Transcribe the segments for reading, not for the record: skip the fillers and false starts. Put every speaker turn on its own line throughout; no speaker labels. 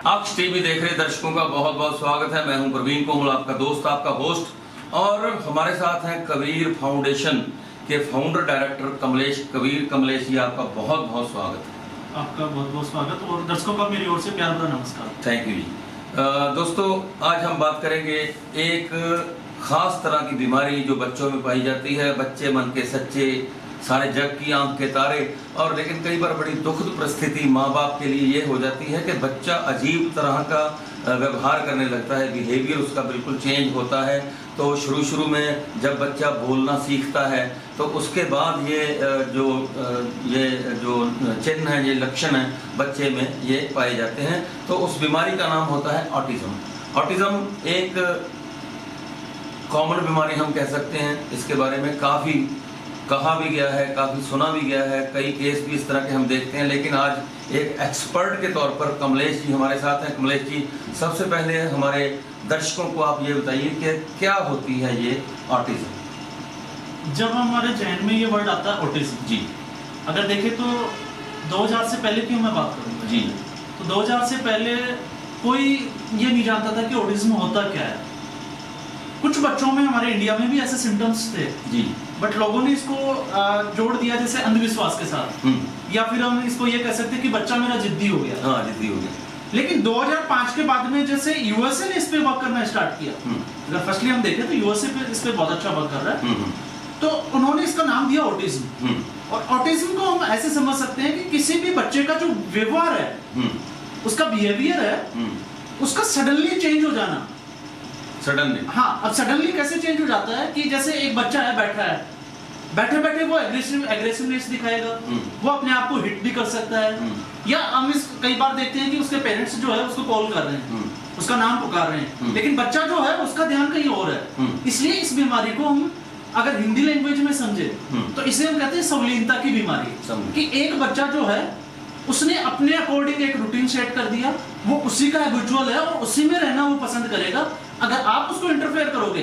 अक्ष टीवी देख रहे दर्शकों का बहुत बहुत स्वागत है। मैं हूं प्रवीण कोमल, आपका दोस्त, आपका होस्ट। और हमारे साथ हैं कबीर फाउंडेशन के फाउंडर डायरेक्टर कमलेश। कबीर, कमलेश जी, आपका बहुत बहुत स्वागत है।
आपका बहुत बहुत स्वागत और दर्शकों का मेरी ओर से प्यार भरा नमस्कार।
थैंक यू जी। दोस्तों, आज हम बात करेंगे एक खास तरह की बीमारी जो बच्चों में पाई जाती है। बच्चे मन के सच्चे, सारे जग की आंख के तारे। और लेकिन कई बार बड़ी दुखद परिस्थिति माँ बाप के लिए ये हो जाती है कि बच्चा अजीब तरह का व्यवहार करने लगता है, बिहेवियर उसका बिल्कुल चेंज होता है। तो शुरू में जब बच्चा बोलना सीखता है तो उसके बाद ये जो चिन्ह है, ये लक्षण है बच्चे में ये पाए जाते हैं। तो उस बीमारी का नाम होता है ऑटिज्म। ऑटिज्म एक कॉमन बीमारी हम कह सकते हैं। इसके बारे में काफ़ी कहा भी गया है, काफ़ी सुना भी गया है, कई केस भी इस तरह के हम देखते हैं। लेकिन आज एक एक्सपर्ट के तौर पर कमलेश जी हमारे साथ हैं। कमलेश जी, सबसे पहले हमारे दर्शकों को आप ये बताइए कि क्या होती है ये ऑटिज्म।
जब हमारे जहन में ये वर्ड आता है ऑटिज्म जी, अगर देखें तो 2000 से पहले की मैं बात करूँगा
जी,
तो 2000 से पहले कोई ये नहीं जानता था कि ऑटिज्म होता क्या है। कुछ बच्चों में हमारे इंडिया में भी ऐसे सिम्टम्स थे
जी, बट
लोगों ने इसको जोड़ दिया जैसे अंधविश्वास के साथ, या फिर हम इसको ये कह सकते हैं कि बच्चा मेरा जिद्दी हो गया।
हाँ, जिद्दी हो गया।
लेकिन 2005 के बाद में जैसे यूएसए ने इस पे वर्क करना स्टार्ट किया, अगर फर्स्टली हम देखें तो यूएसए पे इस पे बहुत अच्छा वर्क कर रहा है, तो उन्होंने इसका नाम दिया ऑटिज्म। और ऑटिज्म को हम ऐसे समझ सकते हैं कि किसी भी बच्चे का जो व्यवहार है, उसका बिहेवियर है, उसका सडनली चेंज हो जाना।
सडनली,
हाँ, अब सडनली कैसे चेंज हो जाता है कि जैसे एक बच्चा है, बैठा है, बैठे बैठे वो एग्रेसिवनेस दिखाएगा, वो अपने आप को हिट भी कर सकता है, या हम इस कई बार देखते हैं कि उसके पेरेंट्स जो है उसको कॉल कर रहे हैं, उसका नाम पुकार रहे हैं, लेकिन बच्चा जो है उसका ध्यान कहीं और है। इसलिए इस बीमारी को हम अगर हिंदी लैंग्वेज में समझे तो इसे हम कहते हैं संलीनता की बीमारी। कि एक बच्चा जो है उसने अपने अकॉर्डिंग एक रूटीन सेट कर दिया, वो उसी का हैबिचुअल है और उसी में रहना वो पसंद करेगा। अगर आप उसको इंटरफेयर करोगे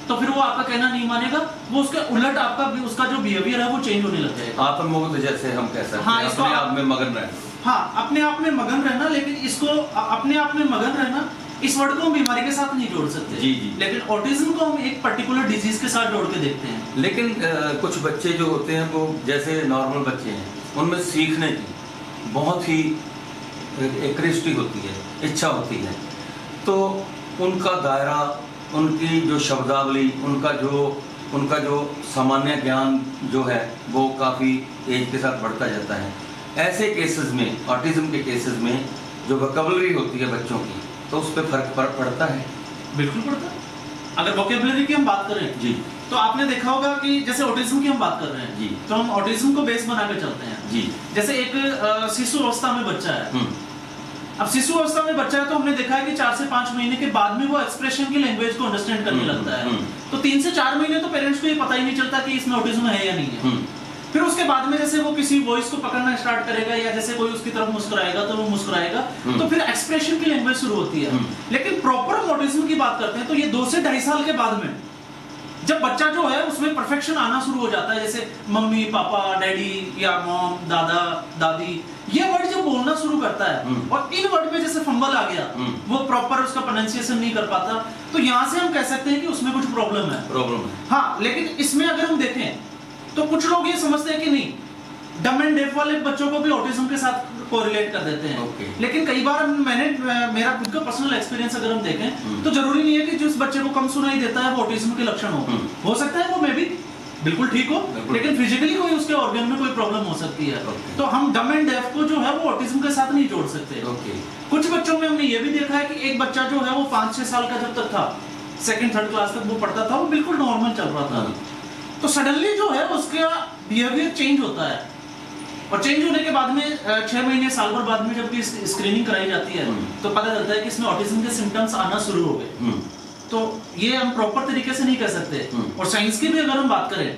तो फिर वो आपका कहना नहीं मानेगा, वो उसके उलट आपका उसका जो बिहेवियर है वो चेंज होने लग जाएगा।
आत्ममुग्ध जैसे हम कह सकते हैं।
हाँ,
अपने आप में मगन रहना।
हाँ, अपने आप में मगन रहना। लेकिन इसको अपने आप में मगन रहना, इस वर्ड को हम बीमारी के साथ नहीं जोड़ सकते।
जी जी।
लेकिन ऑटिज्म को हम एक पर्टिकुलर डिजीज के साथ जोड़ के देखते हैं।
लेकिन कुछ बच्चे जो होते हैं वो जैसे नॉर्मल बच्चे हैं, उनमें सीखने की बहुत ही एक क्रिस्टी होती है, इच्छा होती है। तो उनका दायरा, उनकी जो शब्दावली, उनका जो सामान्य ज्ञान जो है वो काफ़ी एज के साथ बढ़ता जाता है। ऐसे केसेस में, ऑटिज्म के केसेस में जो वोकैबुलरी होती है बच्चों की, तो उस पर फर्क पड़ता है।
बिल्कुल पड़ता है। अगर वोकैबुलरी की हम बात करें
जी,
तो आपने देखा होगा कि जैसे ऑटिज्म की हम बात कर रहे हैं
जी,
तो हम ऑटिज्म को बेस बना के चलते हैं
जी।
जैसे एक शिशु अवस्था में बच्चा है। अब शिशु अवस्था में बच्चा है तो हमने देखा है कि 4 से 5 महीने के बाद में वो एक्सप्रेशन की लैंग्वेज को अंडरस्टैंड करने लगता है। तो 3 से 4 महीने तो पेरेंट्स को ये पता ही नहीं चलता कि इसमें ऑटिज्म है या नहीं है। फिर उसके बाद में जैसे वो किसी वॉइस को पकड़ना स्टार्ट करेगा, या जैसे कोई उसकी तरफ मुस्कुराएगा तो वो मुस्कुराएगा, तो फिर एक्सप्रेशन की लैंग्वेज शुरू होती है। लेकिन प्रॉपर हम ऑटिज्म की बात करते हैं तो ये 2 से 2.5 साल के बाद में जब बच्चा जो है उसमें परफेक्शन आना शुरू हो जाता है, जैसे मम्मी पापा, डैडी या मॉम, दादा दादी, ये वर्ड जब बोलना शुरू करता है और इन वर्ड में जैसे फंबल आ गया, वो प्रॉपर उसका प्रोनाउंसिएशन नहीं कर पाता, तो यहाँ से हम कह सकते हैं कि उसमें कुछ प्रॉब्लम है। हाँ, लेकिन इसमें अगर हम देखें तो कुछ लोग ये समझते हैं कि नहीं, डम एंड डेफ वाले बच्चों को भी ऑटिज्म के साथ कोरिलेट कर देते हैं। लेकिन कई बार मेरा खुद का पर्सनल एक्सपीरियंस अगर हम देखें तो जरूरी नहीं है कि जिस बच्चे को कम सुनाई देता है वो ऑटिज्म के लक्षण हो सकता है वो मे भी बिल्कुल ठीक हो, लेकिन फिजिकली कोई उसके ऑर्गन में कोई प्रॉब्लम हो सकती है। तो हम डम एंड डेफ को जो है वो ऑटिज्म के साथ नहीं जोड़ सकते। कुछ बच्चों में हमने ये भी देखा है कि एक बच्चा जो है वो 5-6 साल का जब तक था, 2nd-3rd क्लास तक वो पढ़ता था, वो बिल्कुल नॉर्मल चल रहा था। तो सडनली जो है उसका बिहेवियर चेंज होता है, और चेंज होने के बाद में 6 महीने, साल भर बाद में जब स्क्रीनिंग कराई जाती है तो पता चलता है कि इसमें ऑटिज्म के सिम्टम्स आना शुरू हो गए। तो ये हम प्रॉपर तरीके से नहीं कह सकते। और साइंस की भी अगर हम बात करें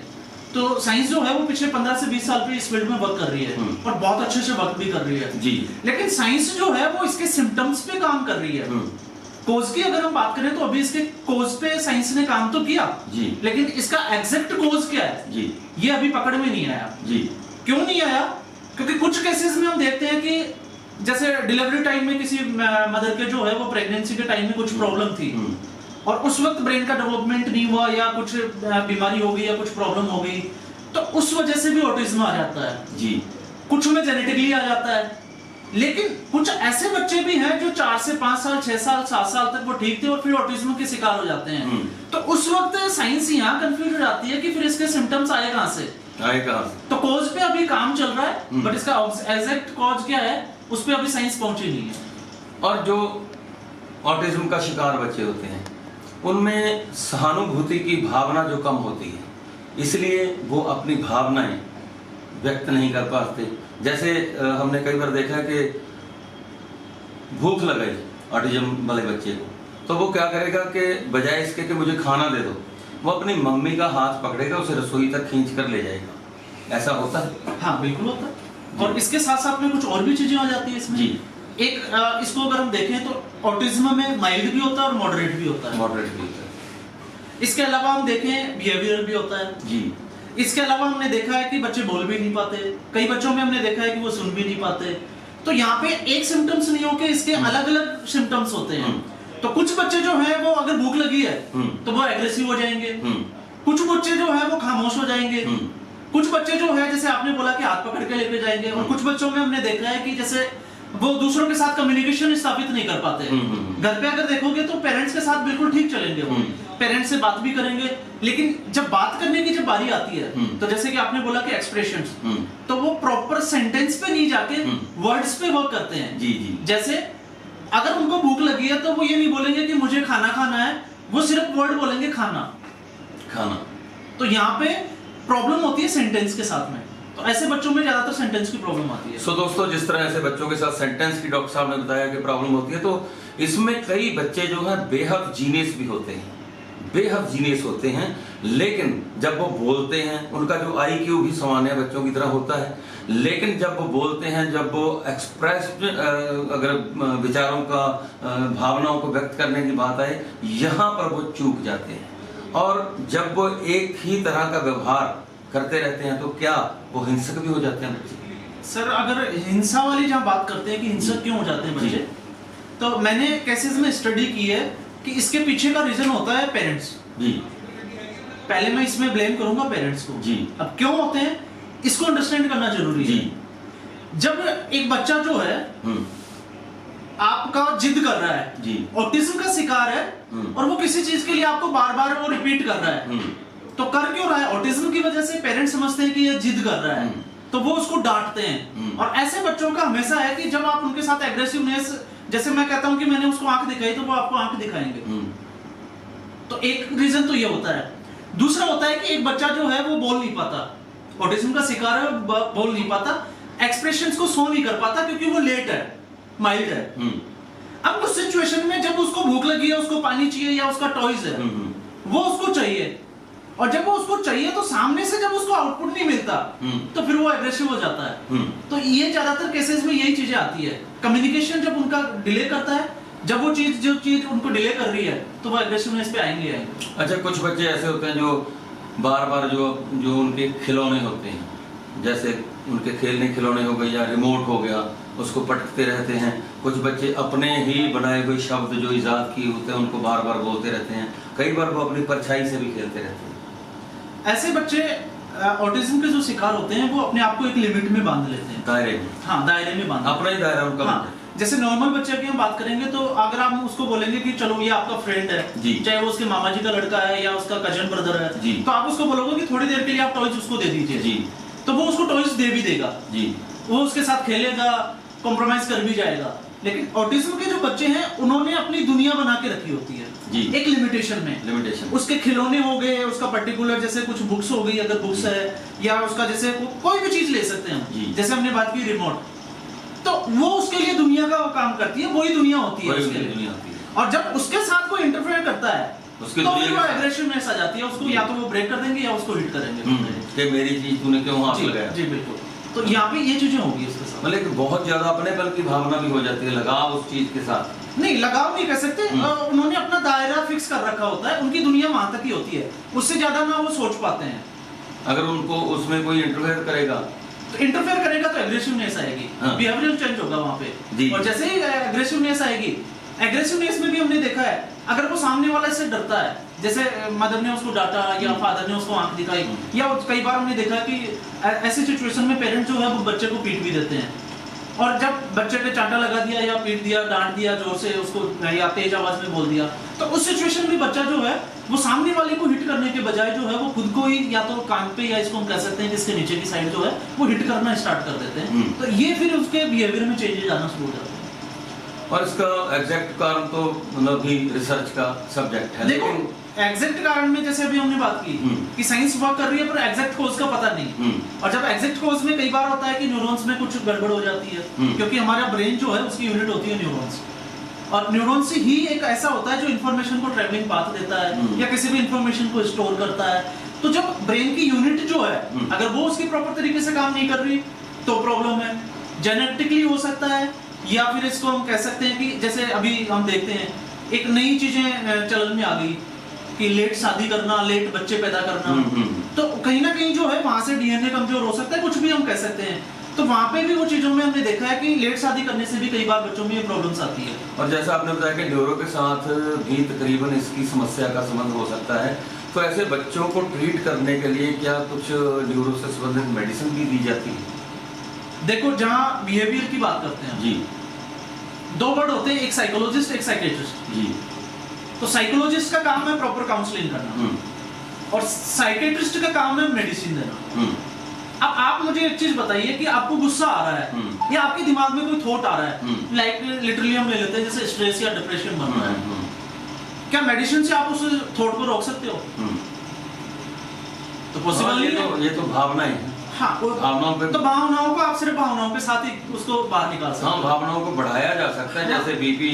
तो साइंस जो है वो पिछले 15 से 20 साल पे इस फील्ड में वर्क कर रही है और बहुत अच्छे से वर्क भी कर रही है जी। लेकिन साइंस जो है वो इसके सिम्टम्स पे काम कर रही है। कोज की अगर हम बात करें तो अभी इसके कोज पे साइंस ने काम तो किया जी, लेकिन इसका एग्जैक्ट कोज क्या है जी, ये अभी पकड़ में नहीं आया जी। क्यों नहीं आया? क्योंकि कुछ केसेस में हम देखते हैं कि जैसे डिलीवरी टाइम में किसी मदर के जो है वो प्रेगनेंसी के टाइम में कुछ प्रॉब्लम थी और उस वक्त ब्रेन का डेवलपमेंट नहीं हुआ या कुछ बीमारी हो गई या कुछ प्रॉब्लम हो गई, तो उस वजह से भी ऑटिज्म आ जाता है
जी।
कुछ में जेनेटिकली आ जाता है, लेकिन कुछ ऐसे बच्चे भी हैं जो 4 से 5 साल 6 साल 7 साल तक वो ठीक थे और फिर ऑटिज्म के शिकार हो जाते हैं। तो उस वक्त साइंस यहाँ कंफ्यूज हो जाती है कि फिर इसके सिम्टम्स आए कहाँ से। तो कॉज पे अभी काम चल रहा है, बट इसका एग्जैक्ट कॉज क्या है उस पे अभी साइंस पहुंची नहीं है।
और जो ऑटिज्म का शिकार बच्चे होते हैं उनमें सहानुभूति की भावना जो कम होती है, इसलिए वो अपनी भावनाएं व्यक्त नहीं कर पाते। जैसे हमने कई बार देखा कि भूख लग गई ऑटिज्म वाले बच्चे को, तो वो क्या करेगा कि बजाय इसके कि मुझे खाना दे दो, वो अपनी मम्मी का हाथ पकड़ेगा, उसे रसोई तक खींच कर ले जाएगा। ऐसा होता है?
हाँ बिल्कुल होता है। और इसके साथ साथ में कुछ और भी चीजें आ जाती है इसमें जी। एक इसको अगर हम देखें तो ऑटिज्म में माइल्ड भी होता है और मॉडरेट भी होता है।
मॉडरेट भी होता है।
इसके अलावा हम देखें बिहेवियर भी होता है
जी।
इसके अलावा हमने देखा है कि बच्चे बोल भी नहीं पाते, कई बच्चों में हमने देखा है कि वो सुन भी नहीं पाते। तो यहाँ पे एक सिम्टम्स नहीं होके इसके अलग अलग सिम्टम्स होते हैं। तो कुछ बच्चे जो है वो अगर भूख लगी है तो वो एग्रेसिव हो जाएंगे, कुछ बच्चे जो है वो खामोश हो जाएंगे, कुछ बच्चे जो है जैसे आपने बोला कि हाथ पकड़ के लेके जाएंगे, और कुछ बच्चों में हमने देखा है कि जैसे वो दूसरों के साथ कम्युनिकेशन स्थापित नहीं कर पाते। घर पे अगर देखोगे तो पेरेंट्स के साथ बिल्कुल ठीक चलेंगे, वो पेरेंट्स से बात भी करेंगे, लेकिन जब बात करने की जब बारी आती है तो जैसे कि आपने बोला कि एक्सप्रेशंस, तो वो प्रॉपर सेंटेंस पे नहीं जाके वर्ड्स पे वर्क करते हैं।
जी जी।
जैसे अगर उनको भूख लगी है तो वो ये नहीं बोलेंगे कि मुझे खाना खाना है, वो सिर्फ वर्ड बोलेंगे खाना खाना। तो यहाँ पे प्रॉब्लम होती है सेंटेंस के साथ में, तो ऐसे बच्चों में ज्यादातर सेंटेंस की प्रॉब्लम आती है।
सो दोस्तों, जिस तरह ऐसे बच्चों के साथ सेंटेंस की डॉक्टर साहब ने बताया कि प्रॉब्लम होती है, तो इसमें कई बच्चे जो हैं बेहद जीनियस भी होते हैं, बेहद जीनियस होते हैं, लेकिन जब वो बोलते हैं उनका जो IQ भी सामान्य बच्चों की तरह होता है, लेकिन जब वो बोलते हैं, जब वो एक्सप्रेस अगर विचारों का भावनाओं को व्यक्त करने की बात आए, यहाँ पर वो चूक जाते हैं। और जब वो एक ही तरह का व्यवहार करते रहते हैं तो क्या वो हिंसक भी हो जाते हैं बच्चे?
सर अगर हिंसा वाली जहाँ बात करते हैं कि हिंसक क्यों हो जाते हैं बच्चे, तो मैंने केसेस में स्टडी की है कि इसके पीछे का रीजन होता है पेरेंट्स
जी।
पहले मैं इसमें ब्लेम करूंगा पेरेंट्स को
जी।
अब क्यों होते हैं इसको अंडरस्टैंड करना जरूरी है। जब एक बच्चा जो है आपका जिद कर रहा है जी, ऑटिज्म का शिकार है, और वो किसी चीज के लिए आपको बार बार वो रिपीट कर रहा है, तो कर क्यों रहा है? ऑटिज्म की वजह से पेरेंट्स समझते हैं कि ये जिद कर रहा है, तो वो उसको डांटते हैं। और ऐसे बच्चों का हमेशा है कि जब आप उनके साथ एग्रेसिवनेस, जैसे मैं कहता हूं कि मैंने उसको आंख दिखाई तो वो आपको आंख दिखाएंगे। तो एक रीजन तो ये होता है। दूसरा होता है कि एक बच्चा जो है वो बोल नहीं पाता, ऑटिज्म का शिकार है, बोल नहीं पाता, एक्सप्रेशंस को शो नहीं कर पाता क्योंकि वो लेट है, माइल्ड है। अब उस सिचुएशन में जब उसको भूख लगी है, उसको पानी चाहिए या उसका टॉयज है, वो उसको चाहिए, और जब वो उसको चाहिए तो सामने से जब उसको आउटपुट नहीं मिलता तो फिर वो एग्रेसिव हो जाता है। तो ये ज्यादातर केसेस में यही चीजें आती है। कम्युनिकेशन जब उनका डिले करता है, जब वो जो चीज उनको डिले कर रही है तो वो एग्रेसिवनेस पे आएंगे।
अच्छा, कुछ बच्चे ऐसे होते हैं जो बार बार जो उनके खिलौने होते हैं, जैसे उनके खेलने खिलौने हो गए या रिमोट हो गया, उसको पटकते रहते हैं। कुछ बच्चे अपने ही बनाए हुए शब्द जो इजाद किए होते हैं उनको बार बार बोलते रहते हैं। कई बार वो अपनी परछाई से भी खेलते रहते हैं।
ऐसे बच्चे ऑटिज्म के जो शिकार होते हैं वो अपने आप को एक लिमिट में बांध लेते हैं,
दायरे में।
हाँ, दायरे में बांध,
अपना ही दायरा उनका।
हाँ, जैसे नॉर्मल बच्चे की हम बात करेंगे तो अगर आप उसको बोलेंगे कि चलो ये आपका फ्रेंड है, चाहे वो उसके मामा जी का लड़का है या उसका कजन ब्रदर है, तो आप उसको बोलोगे कि थोड़ी देर के लिए आप टॉयज उसको दे दीजिए जी, तो वो उसको टॉयज दे भी देगा जी, वो उसके साथ खेलेगा, कॉम्प्रोमाइज कर भी जाएगा। लेकिन ऑटिज्म के जो बच्चे हैं उन्होंने अपनी दुनिया बना के रखी होती है जी, एक लिमिटेशन में। उसके खिलौने हो गए, उसका पर्टिकुलर जैसे कुछ बुक्स हो गई, अगर बुक्स है, या उसका जैसे कोई भी चीज ले सकते हैं हम, जैसे हमने बात की रिमोट, तो वो उसके लिए दुनिया का वो काम करती है, वही दुनिया होती है उसके लिए। और जब उसके साथ कोई इंटरफेयर करता है तो फिर वो एग्रेसिवनेस आ जाती है, उसको या तो वो ब्रेक कर देंगे या उसको हिट करेंगे
कि मेरी चीज तूने क्यों हाथ लगाया।
जी बिल्कुल। तो यहाँ पे ये चीजें होगी उसके साथ,
मतलब बहुत ज्यादा अपनेपन की भावना भी हो जाती है, लगाव उस चीज के साथ।
नहीं, लगाव नहीं कह सकते, उन्होंने अपना दायरा फिक्स कर रखा होता है, उनकी दुनिया वहां तक ही होती है, उससे ज्यादा ना वो सोच पाते हैं।
अगर उनको उसमें कोई इंटरफेयर करेगा
तो इंटरफेयर करेगा तो एग्रेसिवनेस आएगी,
हाँ।
बिहेवियरल चेंज होगा वहां पे।
जी।
और जैसे ही एग्रेसिवनेस आएगी, एग्रेसिवनेस में भी हमने देखा है अगर वो सामने वाला इससे डरता है, जैसे मदर ने उसको डांटा या फादर ने उसको आंख दिखाई, या कई बार हमने देखा कि ऐसी सिचुएशन में पेरेंट्स जो है वो बच्चे को पीट भी देते हैं, और जब बच्चे पे चांटा लगा दिया या पीट दिया, डांट दिया जोर से उसको, या तेज आवाज में बोल दिया, तो उस सिचुएशन में बच्चा जो है वो सामने वाले को हिट करने के बजाय जो है वो खुद को ही या तो कान पे, या इसको हम कह सकते हैं कि इसके नीचे की साइड जो है वो हिट करना स्टार्ट कर देते हैं। तो ये फिर उसके बिहेवियर में चेंजेस आना शुरू हो जाते हैं।
और इसका एग्जैक्ट कारण तो मतलब भी रिसर्च का सब्जेक्ट है।
देखो एग्जैक्ट कारण में जैसे अभी हमने बात की कि साइंस वर्क कर रही है पर एग्जैक्ट कोज का पता नहीं, और जब एग्जैक्ट कोज में कई बार होता है कि न्यूरॉन्स में कुछ गड़बड़ हो जाती है, क्योंकि हमारा ब्रेन जो है उसकी यूनिट होती है न्यूरॉन्स, और न्यूरॉन्स ही एक ऐसा होता है जो इंफॉर्मेशन को ट्रैवलिंग पाथ देता है या किसी भी इंफॉर्मेशन को स्टोर करता है। तो जब ब्रेन की यूनिट जो है अगर वो उसकी प्रॉपर तरीके से काम नहीं कर रही तो प्रॉब्लम है। जेनेटिकली हो सकता है, या फिर इसको हम कह सकते हैं कि जैसे अभी हम देखते हैं एक नई चीजें चलन में आ गई कि लेट शादी करना, लेट बच्चे पैदा करना, तो कहीं ना कहीं जो है वहां से डीएनए कमजोर हो सकता है, कुछ भी हम कह सकते हैं। तो वहां पे भी वो चीजों में हमने देखा है कि लेट शादी करने से भी कई बार बच्चों में ये प्रॉब्लम्स आती है।
और जैसा आपने बताया कि न्यूरो के साथ भी तकरीबन इसकी समस्या का संबंध हो सकता है, तो ऐसे बच्चों को ट्रीट करने के लिए क्या कुछ न्यूरो से संबंधित मेडिसिन भी दी जाती है?
देखो जहाँ बिहेवियर की बात करते हैं
जी,
दो वर्ड होते हैं, एक साइकोलॉजिस्ट एक साइकेट्रिस्ट।
जी।
तो साइकोलॉजिस्ट का काम है प्रॉपर काउंसलिंग करना, और साइकेट्रिस्ट का काम है मेडिसिन देना। अब आप मुझे एक चीज बताइए कि आपको गुस्सा आ रहा है या आपके दिमाग में कोई थॉट आ रहा है, लाइक लिटरली हम ले लेते हैं जैसे स्ट्रेस या डिप्रेशन बन रहा है, क्या मेडिसिन से आप उस थॉट को रोक सकते हो? तो पॉसिबल नहीं है।
ये तो भावना है।
हाँ,
भावनाओं पे,
तो भावनाओं को आप सिर्फ भावनाओं के साथ ही उसको बाहर निकाल सकते
हाँ, भावनाओं को बढ़ाया जा सकता है। जैसे बीपी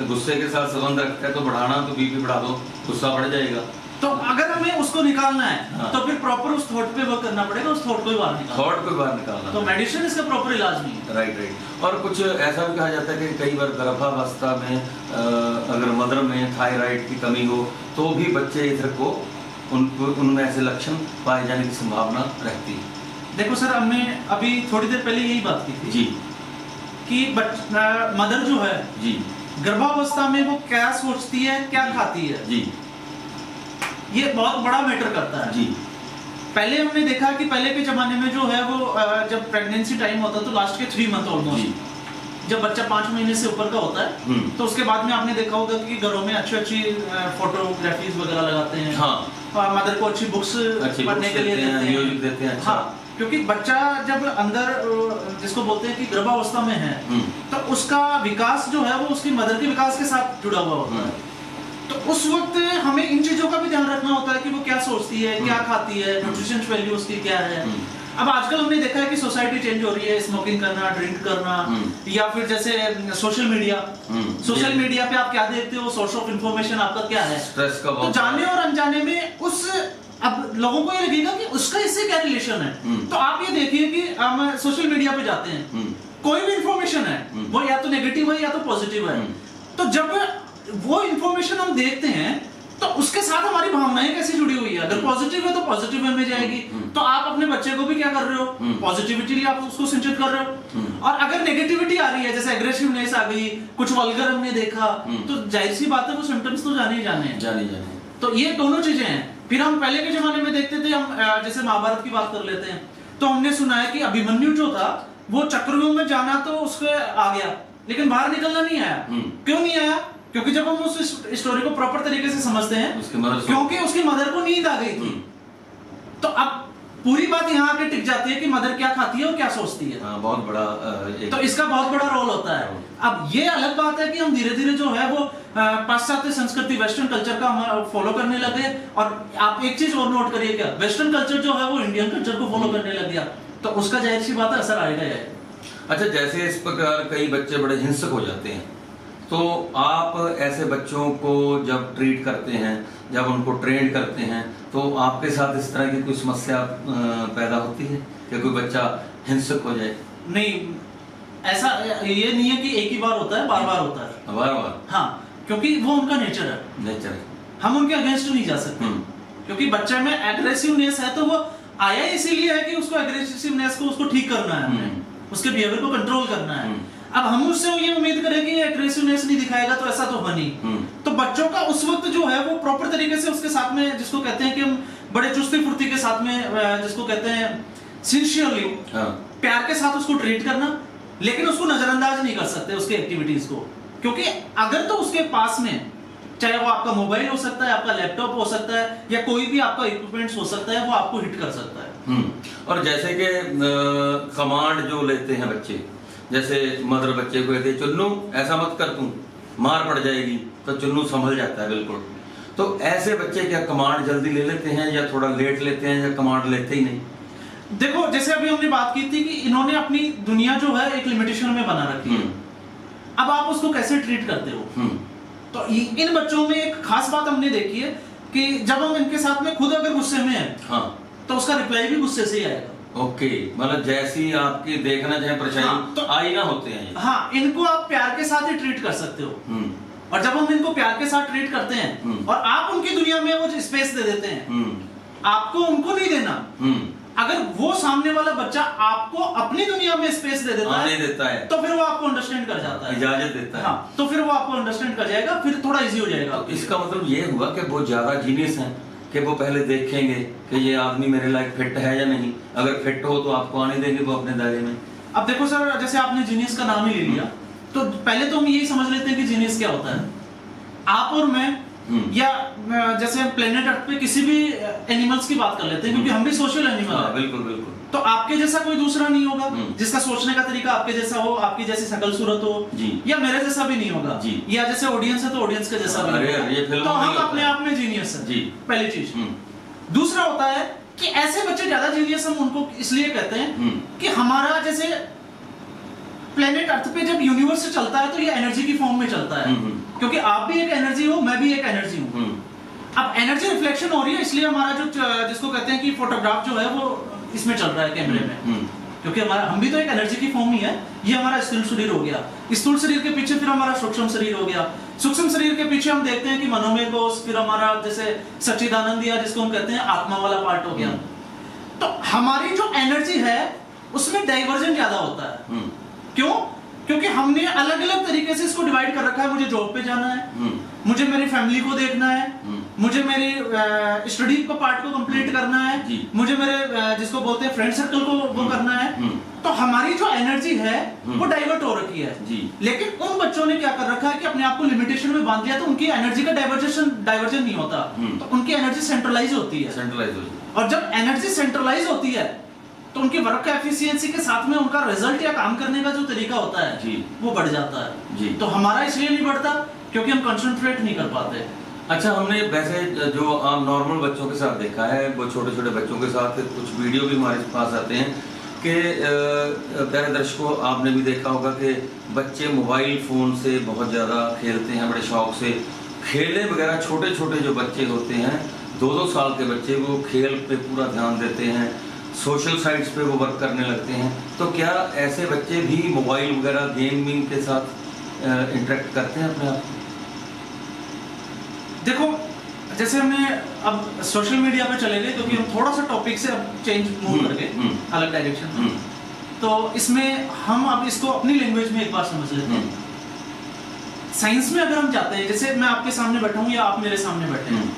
गुस्से के साथ संबंध रखता है, तो बढ़ाना तो बीपी बढ़ा दो, गुस्सा बढ़ जाएगा।
तो अगर हमें उसको निकालना है
हाँ।
तो फिर प्रॉपर उस थॉट पे वर्क करना पड़ेगा, उस थॉट को ही बाहर निकालना।
थॉट को बाहर निकालना,
तो मेडिसिन इसका प्रॉपर इलाज नहीं है।
राइट। और कुछ ऐसा भी कहा जाता है कि कई बार गर्भावस्था में अगर मदर में थायराइड की कमी हो तो भी बच्चे इधर को उनमें ऐसे लक्षण पाए जाने की संभावना रहती है।
देखो सर, हमने अभी थोड़ी देर पहले यही बात की थी
जी,
कि मदर जो है
जी,
गर्भावस्था में वो क्या सोचती है, क्या खाती है,
जी,
ये बहुत बड़ा मैटर करता है।
जी।
पहले हमने देखा कि पहले के जमाने में जो है वो जब प्रेगनेंसी टाइम होता तो लास्ट के 3 मंथ ऑलमोस्ट, जब बच्चा 5 महीने से ऊपर का होता है, तो उसके बाद में आपने देखा होगा कि घरों में अच्छी फोटोग्राफीज वगैरह लगाते हैं।
हाँ।
मदर को अच्छी बुक्स पढ़ने के लिए देते हैं,
म्यूजिक देते हैं। अच्छा।
हाँ, क्योंकि बच्चा जब अंदर जिसको बोलते हैं कि गर्भावस्था में है, तो उसका विकास जो है वो उसकी मदर के विकास के साथ जुड़ा हुआ होता है। तो उस वक्त हमें इन चीजों का भी ध्यान रखना होता है कि वो क्या सोचती है, क्या खाती है, न्यूट्रिशन वैल्यू उसकी क्या है। अब आजकल हमने देखा है कि सोसाइटी चेंज हो रही है, स्मोकिंग करना, ड्रिंक करना, या फिर जैसे सोशल मीडिया पे आप क्या देखते हो, सोर्स ऑफ इंफॉर्मेशन आपका क्या है,
स्ट्रेस का
तो जाने और अनजाने में उस अब लोगों को ये लगेगा कि उसका इससे क्या रिलेशन है। तो आप ये देखिए कि हम सोशल मीडिया पे जाते हैं, कोई भी इंफॉर्मेशन है वो या तो नेगेटिव है या तो पॉजिटिव है, तो जब वो इंफॉर्मेशन हम देखते हैं तो उसके साथ हमारी भावनाएं कैसे जुड़ी हुई है। अगर पॉजिटिव है तो पॉजिटिव वे में जाएगी, तो आप अपने बच्चे को भी क्या कर रहे हो, पॉजिटिविटी आप उसको सिंचित कर रहे हो। और अगर नेगेटिविटी आ रही है, जैसे एग्रेसिवनेस आ गई, कुछ वल्गर हमने देखा, तो जाहिर सी बात है वो सिम्टम्स तो जाने ही जाने हैं। तो ये दोनों चीजें हैं। फिर हम पहले के जमाने में देखते थे, हम जैसे महाभारत की बात कर लेते हैं, तो हमने सुना है कि अभिमन्यु जो था वो चक्रव्यूह में जाना तो उसके आ गया, लेकिन बाहर निकलना नहीं आया। क्यों नहीं आया? क्योंकि जब हम उस स्टोरी को प्रॉपर तरीके से समझते हैं, क्योंकि उसकी मदर को नींद आ गई थी। तो अब पूरी बात यहाँ आके टिक जाती है कि मदर क्या खाती है और क्या सोचती है।
बहुत बड़ा
तो इसका बहुत बड़ा रोल होता है। अब ये अलग बात है कि हम धीरे धीरे जो है वो पाश्चात्य संस्कृति, वेस्टर्न कल्चर का हम फॉलो करने लगे। और आप एक चीज और नोट करिए, क्या वेस्टर्न कल्चर जो है वो इंडियन कल्चर को फॉलो करने लग गया, तो उसका जाहिर सी बात है असर आएगा।
अच्छा, जैसे इस प्रकार कई बच्चे बड़े हिंसक हो जाते हैं, तो आप ऐसे बच्चों को जब ट्रीट करते हैं, जब उनको ट्रेन करते हैं, तो आपके साथ इस तरह की कोई समस्या पैदा होती है कि कोई बच्चा हिंसक हो जाए?
नहीं, ऐसा ये नहीं है कि एक ही बार होता है, बार बार होता है।
बार बार?
हाँ, क्योंकि वो उनका नेचर है।
नेचर है,
हम उनके अगेंस्ट नहीं जा सकते। क्योंकि बच्चे में एग्रेसिवनेस है तो वो आया इसीलिए है कि उसको एग्रेसिवनेस को उसको ठीक करना है हमें, उसके बिहेवियर को कंट्रोल करना है। अब हम उससे ये उम्मीद करें कि ये एग्रेसिवनेस नहीं दिखाएगा तो ऐसा तो है नहीं। तो बच्चों का उस वक्त जो है वो प्रॉपर तरीके से उसके साथ में, जिसको कहते हैं कि हम बड़े चुस्ती फुर्ती के साथ में, जिसको कहते हैं सिंसियरली प्यार के साथ उसको ट्रीट करना, लेकिन उसको नजरअंदाज नहीं कर सकते उसके एक्टिविटीज को, क्योंकि अगर तो उसके पास में चाहे वो आपका मोबाइल हो सकता है, आपका लैपटॉप हो सकता है, या कोई भी आपका इक्विपमेंट्स हो सकता है, वो आपको हिट कर सकता है।
और जैसे कि कमांड जो लेते हैं बच्चे, जैसे मदर बच्चे को कहती है चुन्नू ऐसा मत कर, तू मार पड़ जाएगी, तो चुन्नू संभल जाता है बिल्कुल। तो ऐसे बच्चे क्या कमांड जल्दी ले लेते हैं या थोड़ा लेट लेते हैं या कमांड लेते ही नहीं?
देखो, जैसे अभी हमने बात की थी कि इन्होंने अपनी दुनिया जो है एक लिमिटेशन में बना रखी है। अब आप उसको कैसे ट्रीट करते हो? तो इन बच्चों में एक खास बात हमने देखी है कि जब हम इनके साथ में खुद अगर गुस्से में हैं, हाँ, तो उसका रिप्लाई भी गुस्से से ही आएगा।
ओके, मतलब जैसी आपकी देखना चाहे परेशानी,
हाँ, तो
आईना होते हैं।
हाँ, इनको आप प्यार के साथ ही ट्रीट कर सकते हो। और जब हम इनको प्यार के साथ ट्रीट करते हैं और आप उनकी दुनिया में वो स्पेस दे देते हैं, आपको उनको नहीं देना। अगर वो सामने वाला बच्चा आपको अपनी दुनिया में स्पेस दे देता है, तो फिर वो आपको अंडरस्टैंड कर जाता है,
इजाजत देता है।
हाँ, तो फिर वो आपको अंडरस्टैंड कर जाएगा, फिर थोड़ा इजी हो जाएगा।
तो इसका मतलब ये हुआ कि वो ज्यादा जीनियस हैं कि वो पहले देखेंगे कि ये आदमी मेरे लायक फिट है या नहीं। अगर फिट हो तो आपको आने देंगे वो अपने दायरे में।
अब देखो सर, जैसे आपने जीनियस का नाम ही ले लिया, तो पहले तो हम यही समझ लेते हैं कि जीनियस क्या होता है। आप और मैं, या जैसे प्लेनेट अर्थ पे किसी भी एनिमल्स की बात कर लेते हैं, क्योंकि हम भी सोशल एनिमल हैं।
बिल्कुल बिल्कुल।
तो आपके जैसा कोई दूसरा नहीं होगा जिसका सोचने का तरीका आपके जैसा हो, आपकी जैसी शकल सूरत हो, या मेरे जैसा भी नहीं होगा, या जैसे ऑडियंस है तो ऑडियंस के जैसा भी नहीं होगा। तो हम अपने आप में जीनियस है, पहली चीज। दूसरा होता है कि ऐसे बच्चे ज्यादा जीनियस हम उनको इसलिए कहते हैं कि हमारा जैसे प्लेनेट अर्थ पे जब यूनिवर्स चलता है तो ये एनर्जी की फॉर्म में चलता है, क्योंकि आप भी एक एनर्जी हो, मैं भी एक एनर्जी हूँ। अब एनर्जी रिफ्लेक्शन हो रही है, इसलिए हमारा जो जिसको कहते हैं कि फोटोग्राफ जो है वो इसमें चल रहा है कैमरे में, क्योंकि हमारा हम भी तो एक एनर्जी की फॉर्म ही है। ये हमारा स्थूल शरीर हो गया, स्थूल शरीर के पीछे फिर हमारा सूक्ष्म शरीर हो गया, सूक्ष्म शरीर के पीछे हम देखते हैं कि मनोमय कोश, फिर हमारा जैसे सच्चिदानंद या जिसको हम कहते हैं आत्मा वाला पार्ट हो गया। तो हमारी जो एनर्जी है उसमें डाइवर्जन ज्यादा होता है। क्यों? क्योंकि हमने अलग अलग तरीके से इसको डिवाइड कर रखा है। मुझे जॉब पे जाना है, मुझे मेरी फैमिली को देखना है, मुझे मेरी स्टडी का पार्ट को कंप्लीट करना है, मुझे मेरे जिसको बोलते हैं फ्रेंड सर्कल को वो करना है। तो हमारी जो एनर्जी है वो डाइवर्ट हो रखी है। लेकिन उन बच्चों ने क्या कर रखा है कि अपने आप को लिमिटेशन में बांध दिया, तो उनकी एनर्जी का डाइवर्जन नहीं होता, तो उनकी एनर्जी सेंट्रलाइज होती है। और जब एनर्जी सेंट्रलाइज होती है तो उनकी वर्क एफिशिएंसी के साथ में उनका रिजल्ट या काम करने का जो तरीका होता है वो बढ़ जाता है। तो हमारा इसलिए नहीं बढ़ता क्योंकि हम कंसंट्रेट नहीं कर पाते।
अच्छा, हमने वैसे जो आम नॉर्मल बच्चों के साथ देखा है, वो छोटे छोटे बच्चों के साथ कुछ वीडियो भी हमारे पास आते हैं कि प्यारे दर्शकों, आपने भी देखा होगा कि बच्चे मोबाइल फ़ोन से बहुत ज़्यादा खेलते हैं, बड़े शौक से खेले वगैरह। छोटे छोटे जो बच्चे होते हैं, 2-2 साल के बच्चे, वो खेल पे पूरा ध्यान देते हैं, सोशल साइट्स पे वो वर्क करने लगते हैं। तो क्या ऐसे बच्चे भी मोबाइल वगैरह गेमिंग के साथ इंटरेक्ट करते हैं अपने आप?
देखो, जैसे हमने अब सोशल मीडिया पे चले गए, क्योंकि हम थोड़ा सा टॉपिक से अब चेंज मूव कर गए अलग डायरेक्शन में, तो इसमें हम अब इसको अपनी लैंग्वेज में एक बार समझ लेते हैं। साइंस में अगर हम जाते हैं, जैसे मैं आपके सामने बैठा हूँ या आप मेरे सामने बैठे हैं,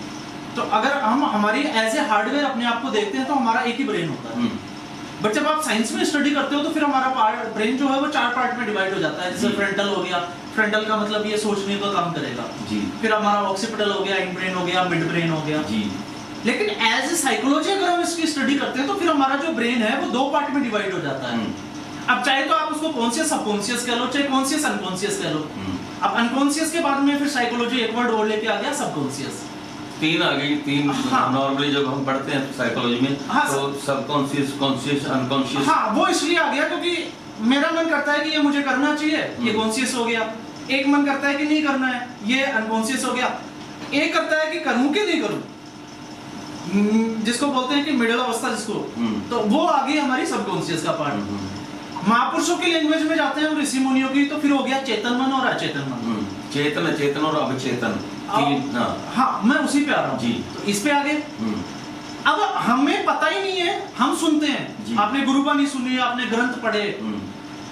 तो अगर हम हमारी एज ए हार्डवेयर अपने आप को देखते हैं तो हमारा एक ही ब्रेन होता है। बट जब आप साइंस में स्टडी करते हो तो फिर हमारा ब्रेन जो है वो 4 पार्ट में डिवाइड हो जाता है। जैसे फ्रंटल हो गया, फ्रंटल का मतलब ये सोचने का काम करेगा, फिर हमारा ऑक्सीपिटल हो गया, इन ब्रेन हो गया, मिड ब्रेन हो गया। लेकिन एज ए साइकोलॉजी अगर हम इसकी स्टडी करते हैं तो फिर हमारा जो ब्रेन है वो 2 पार्ट में डिवाइड हो जाता है। अब चाहे तो आप उसको कॉन्शियस सबकॉन्शियस कह लो, चाहे कॉन्शियस अनकॉन्शियस कह लो। अब अनकॉन्शियस के बाद में फिर साइकोलॉजी एक वर्ड और लेके आ गया, सबकॉन्शियस।
3 आ गई, 3। नॉर्मली जब हम पढ़ते हैं साइकोलॉजी में, तो सबकॉन्शियस, कॉन्शियस, अनकॉन्शियस।
हाँ, वो इसलिए आ गया क्योंकि मेरा मन करता है कि ये मुझे करना चाहिए, ये कॉन्शियस हो गया। एक मन करता है कि नहीं करना है, ये अनकॉन्शियस हो गया। एक करता है कि करूं कि नहीं करूं, जिसको बोलते हैं कि मिडिल अवस्था जिसको, तो वो आ गई हमारी सबकॉन्शियस का पार्ट। महापुरुषों की लैंग्वेज में जाते हैं ऋषि मुनियों की, तो फिर हो गया चेतन मन और अचेतन मन।
चेतन, अचेतन और अवचेतन।
हाँ, मैं उसी पे आ रहा हूँ। तो इस पे आ गए। अब हमें पता ही नहीं है, हम सुनते
जी।
हैं, आपने गुरुबानी सुनी, आपने ग्रंथ पढ़े,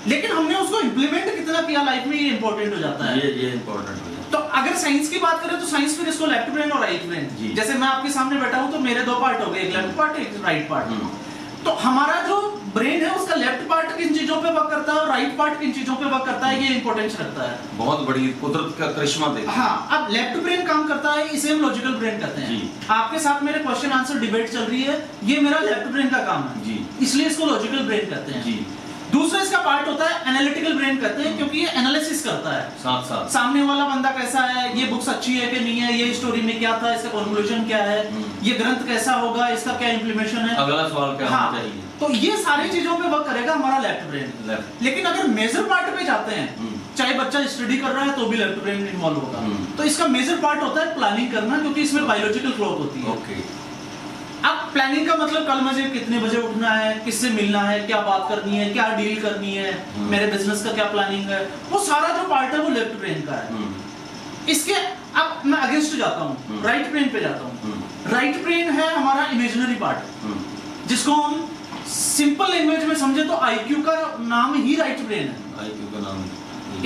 लेकिन हमने उसको इम्प्लीमेंट कितना किया लाइफ में, ये इंपॉर्टेंट हो जाता है।
ये इंपॉर्टेंट हो जाता
तो अगर साइंस की बात करें तो साइंस फिर इसको लेफ्ट ब्रेन और राइट ब्रेन,
जी।
जैसे मैं आपके सामने बैठा हूं तो मेरे दो पार्ट हो गए, एक लेफ्ट पार्ट एक राइट पार्ट।
है।
तो हमारा जो ब्रेन है उसका लेफ्ट पार्ट किन चीजों पे वर्क करता है और राइट पार्ट किन चीजों पे वर्क करता है, ये इंपॉर्टेंस रखता है।
बहुत बड़ी कुदरत का करिश्मा देखा।
हाँ, अब लेफ्ट ब्रेन काम करता है, इसे हम लॉजिकल ब्रेन कहते हैं।
जी।
आपके साथ मेरे क्वेश्चन आंसर डिबेट चल रही है, ये मेरा लेफ्ट ब्रेन का काम है,
जी।
इसलिए इसको लॉजिकल ब्रेन कहते हैं।
जी।
दूसरा इसका पार्ट होता है एनालिटिकल ब्रेन कहते हैं, क्योंकि ये एनालिसिस करता है,
साथ साथ
सामने वाला बंदा कैसा है, ये बुक्स अच्छी है कि नहीं है, ये स्टोरी में क्या था, इसका कंक्लूजन क्या है, ये ग्रंथ कैसा होगा, इसका क्या इंप्लीमेंटेशन है,
अगला सवाल क्या
हाँ,
होना चाहिए।
तो ये सारी चीजों पे वर्क करेगा हमारा लेफ्ट ब्रेन।
लेफ्ट।
लेकिन अगर मेजर पार्ट पे जाते हैं, चाहे बच्चा स्टडी कर रहा है तो भी लेफ्ट ब्रेन इन्वॉल्व होगा। तो इसका मेजर पार्ट होता है प्लानिंग करना, क्योंकि इसमें बायोलॉजिकल क्लॉक होती है।
ओके।
अब प्लानिंग का मतलब कल मुझे कितने बजे उठना है, किससे मिलना है, क्या बात करनी है, क्या डील करनी है, मेरे बिजनेस का क्या प्लानिंग है, वो सारा जो पार्ट है वो लेफ्ट ब्रेन का है। इसके अब मैं अगेंस्ट जाता हूँ, राइट ब्रेन पे जाता हूँ। राइट ब्रेन है हमारा इमेजिनरी पार्ट, जिसको हम सिंपल लैंग्वेज में समझे तो आईक्यू का नाम ही राइट ब्रेन है।
आईक्यू का नाम।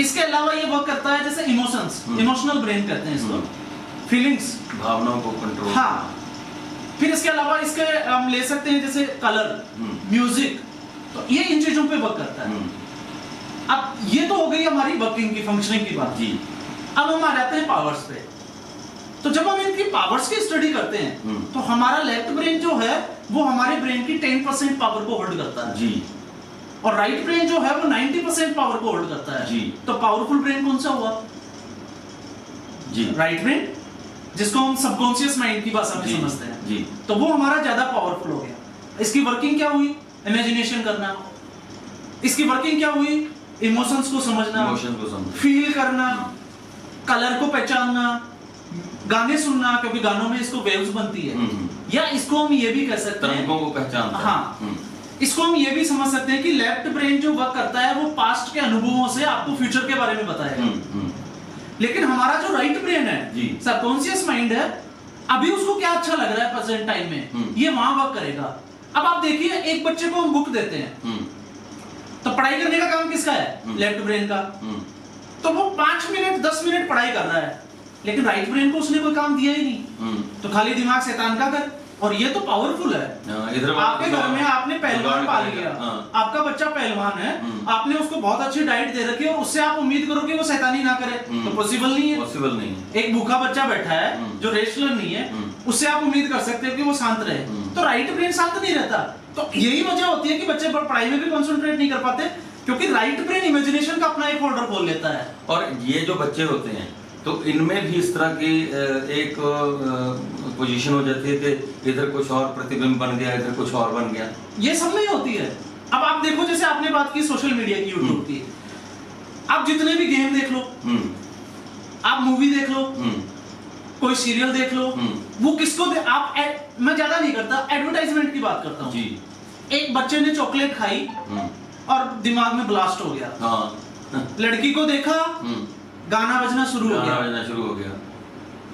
इसके अलावा ये वर्क करता है जैसे इमोशंस, इमोशनल ब्रेन कहते हैं इसको, फीलिंग्स,
भावनाओं को कंट्रोल।
हाँ। फिर इसके अलावा इसके हम ले सकते हैं जैसे कलर, म्यूजिक, तो ये इन चीजों पे वर्क करता है। अब ये तो हो गई हमारी वर्किंग की, फंक्शनिंग की बात।
जी।
अब हम आ जाते हैं पावर्स पे। तो जब हम इनकी पावर्स की स्टडी करते हैं तो हमारा लेफ्ट ब्रेन जो है वो हमारे ब्रेन की 10% पावर को होल्ड करता है,
जी।
और राइट ब्रेन जो है वो 90% पावर को होल्ड करता है।
जी।
तो पावरफुल ब्रेन कौन सा हुआ?
जी।
राइट ब्रेन, जिसको हम सबकॉन्शियस माइंड की भाषा में
जी।
समझते हैं।
जी।
तो वो हमारा ज्यादा पावरफुल हो गया। इसकी वर्किंग क्या हुई? इमेजिनेशन करना। इसकी वर्किंग क्या हुई? इमोशंस को समझना,
इमोशन को समझना,
फील करना, कलर को पहचानना, गाने सुनना, क्योंकि गानों में इसको वेव्स बनती है। या इसको हम ये भी कह सकते हैं,
तरंगों को पहचानता है।
हाँ, इसको हम ये भी समझ सकते हैं कि लेफ्ट ब्रेन जो वर्क करता है वो पास्ट के अनुभवों से आपको फ्यूचर के बारे में बताएगा। लेकिन हमारा जो राइट ब्रेन है, सबकॉन्शियस माइंड है, अभी उसको क्या अच्छा लग रहा है प्रेजेंट टाइम में, ये वहां वर्क करेगा। अब आप देखिए, एक बच्चे को हम बुक देते हैं तो पढ़ाई करने का काम किसका है? लेफ्ट ब्रेन का। तो वो 5 मिनट 10 मिनट पढ़ाई कर रहा है, लेकिन राइट ब्रेन को उसने कोई काम दिया ही नहीं, तो खाली दिमाग शैतान का कर। और ये तो पावरफुल है। आपके घर में आपने पहलवान पाल लिया, आपका बच्चा पहलवान है, आपने उसको बहुत अच्छी डाइट दे रखी है और उससे आप उम्मीद करो कि वो शैतानी ना करे, तो पॉसिबल नहीं है।
पॉसिबल नहीं है।
एक भूखा बच्चा बैठा है जो रेस्टलर नहीं है, उससे आप उम्मीद कर सकते हो कि वो शांत रहे, तो राइट ब्रेन शांत नहीं रहता। तो यही वजह होती है कि बच्चे पढ़ाई में भी कंसंट्रेट नहीं कर पाते, क्योंकि राइट ब्रेन इमेजिनेशन का अपना एक फोल्डर खोल लेता है।
और ये जो बच्चे होते हैं तो इनमें भी इस तरह की एक पोजीशन हो जाती है कि इधर कुछ और प्रतिबिंब बन गया, इधर कुछ और बन गया।
ये सब में होती है। अब आप देखो, जैसे आपने बात की सोशल मीडिया की, यूट्यूब की, आप जितने भी गेम देख लो, आप मूवी देख लो, कोई सीरियल देख लो, वो किसको मैं ज्यादा नहीं करता, एडवर्टाइजमेंट की बात करता हूँ जी। एक बच्चे ने चॉकलेट खाई और दिमाग में ब्लास्ट हो गया,
हाँ।
लड़की को देखा, गाना बजना शुरू हो गया।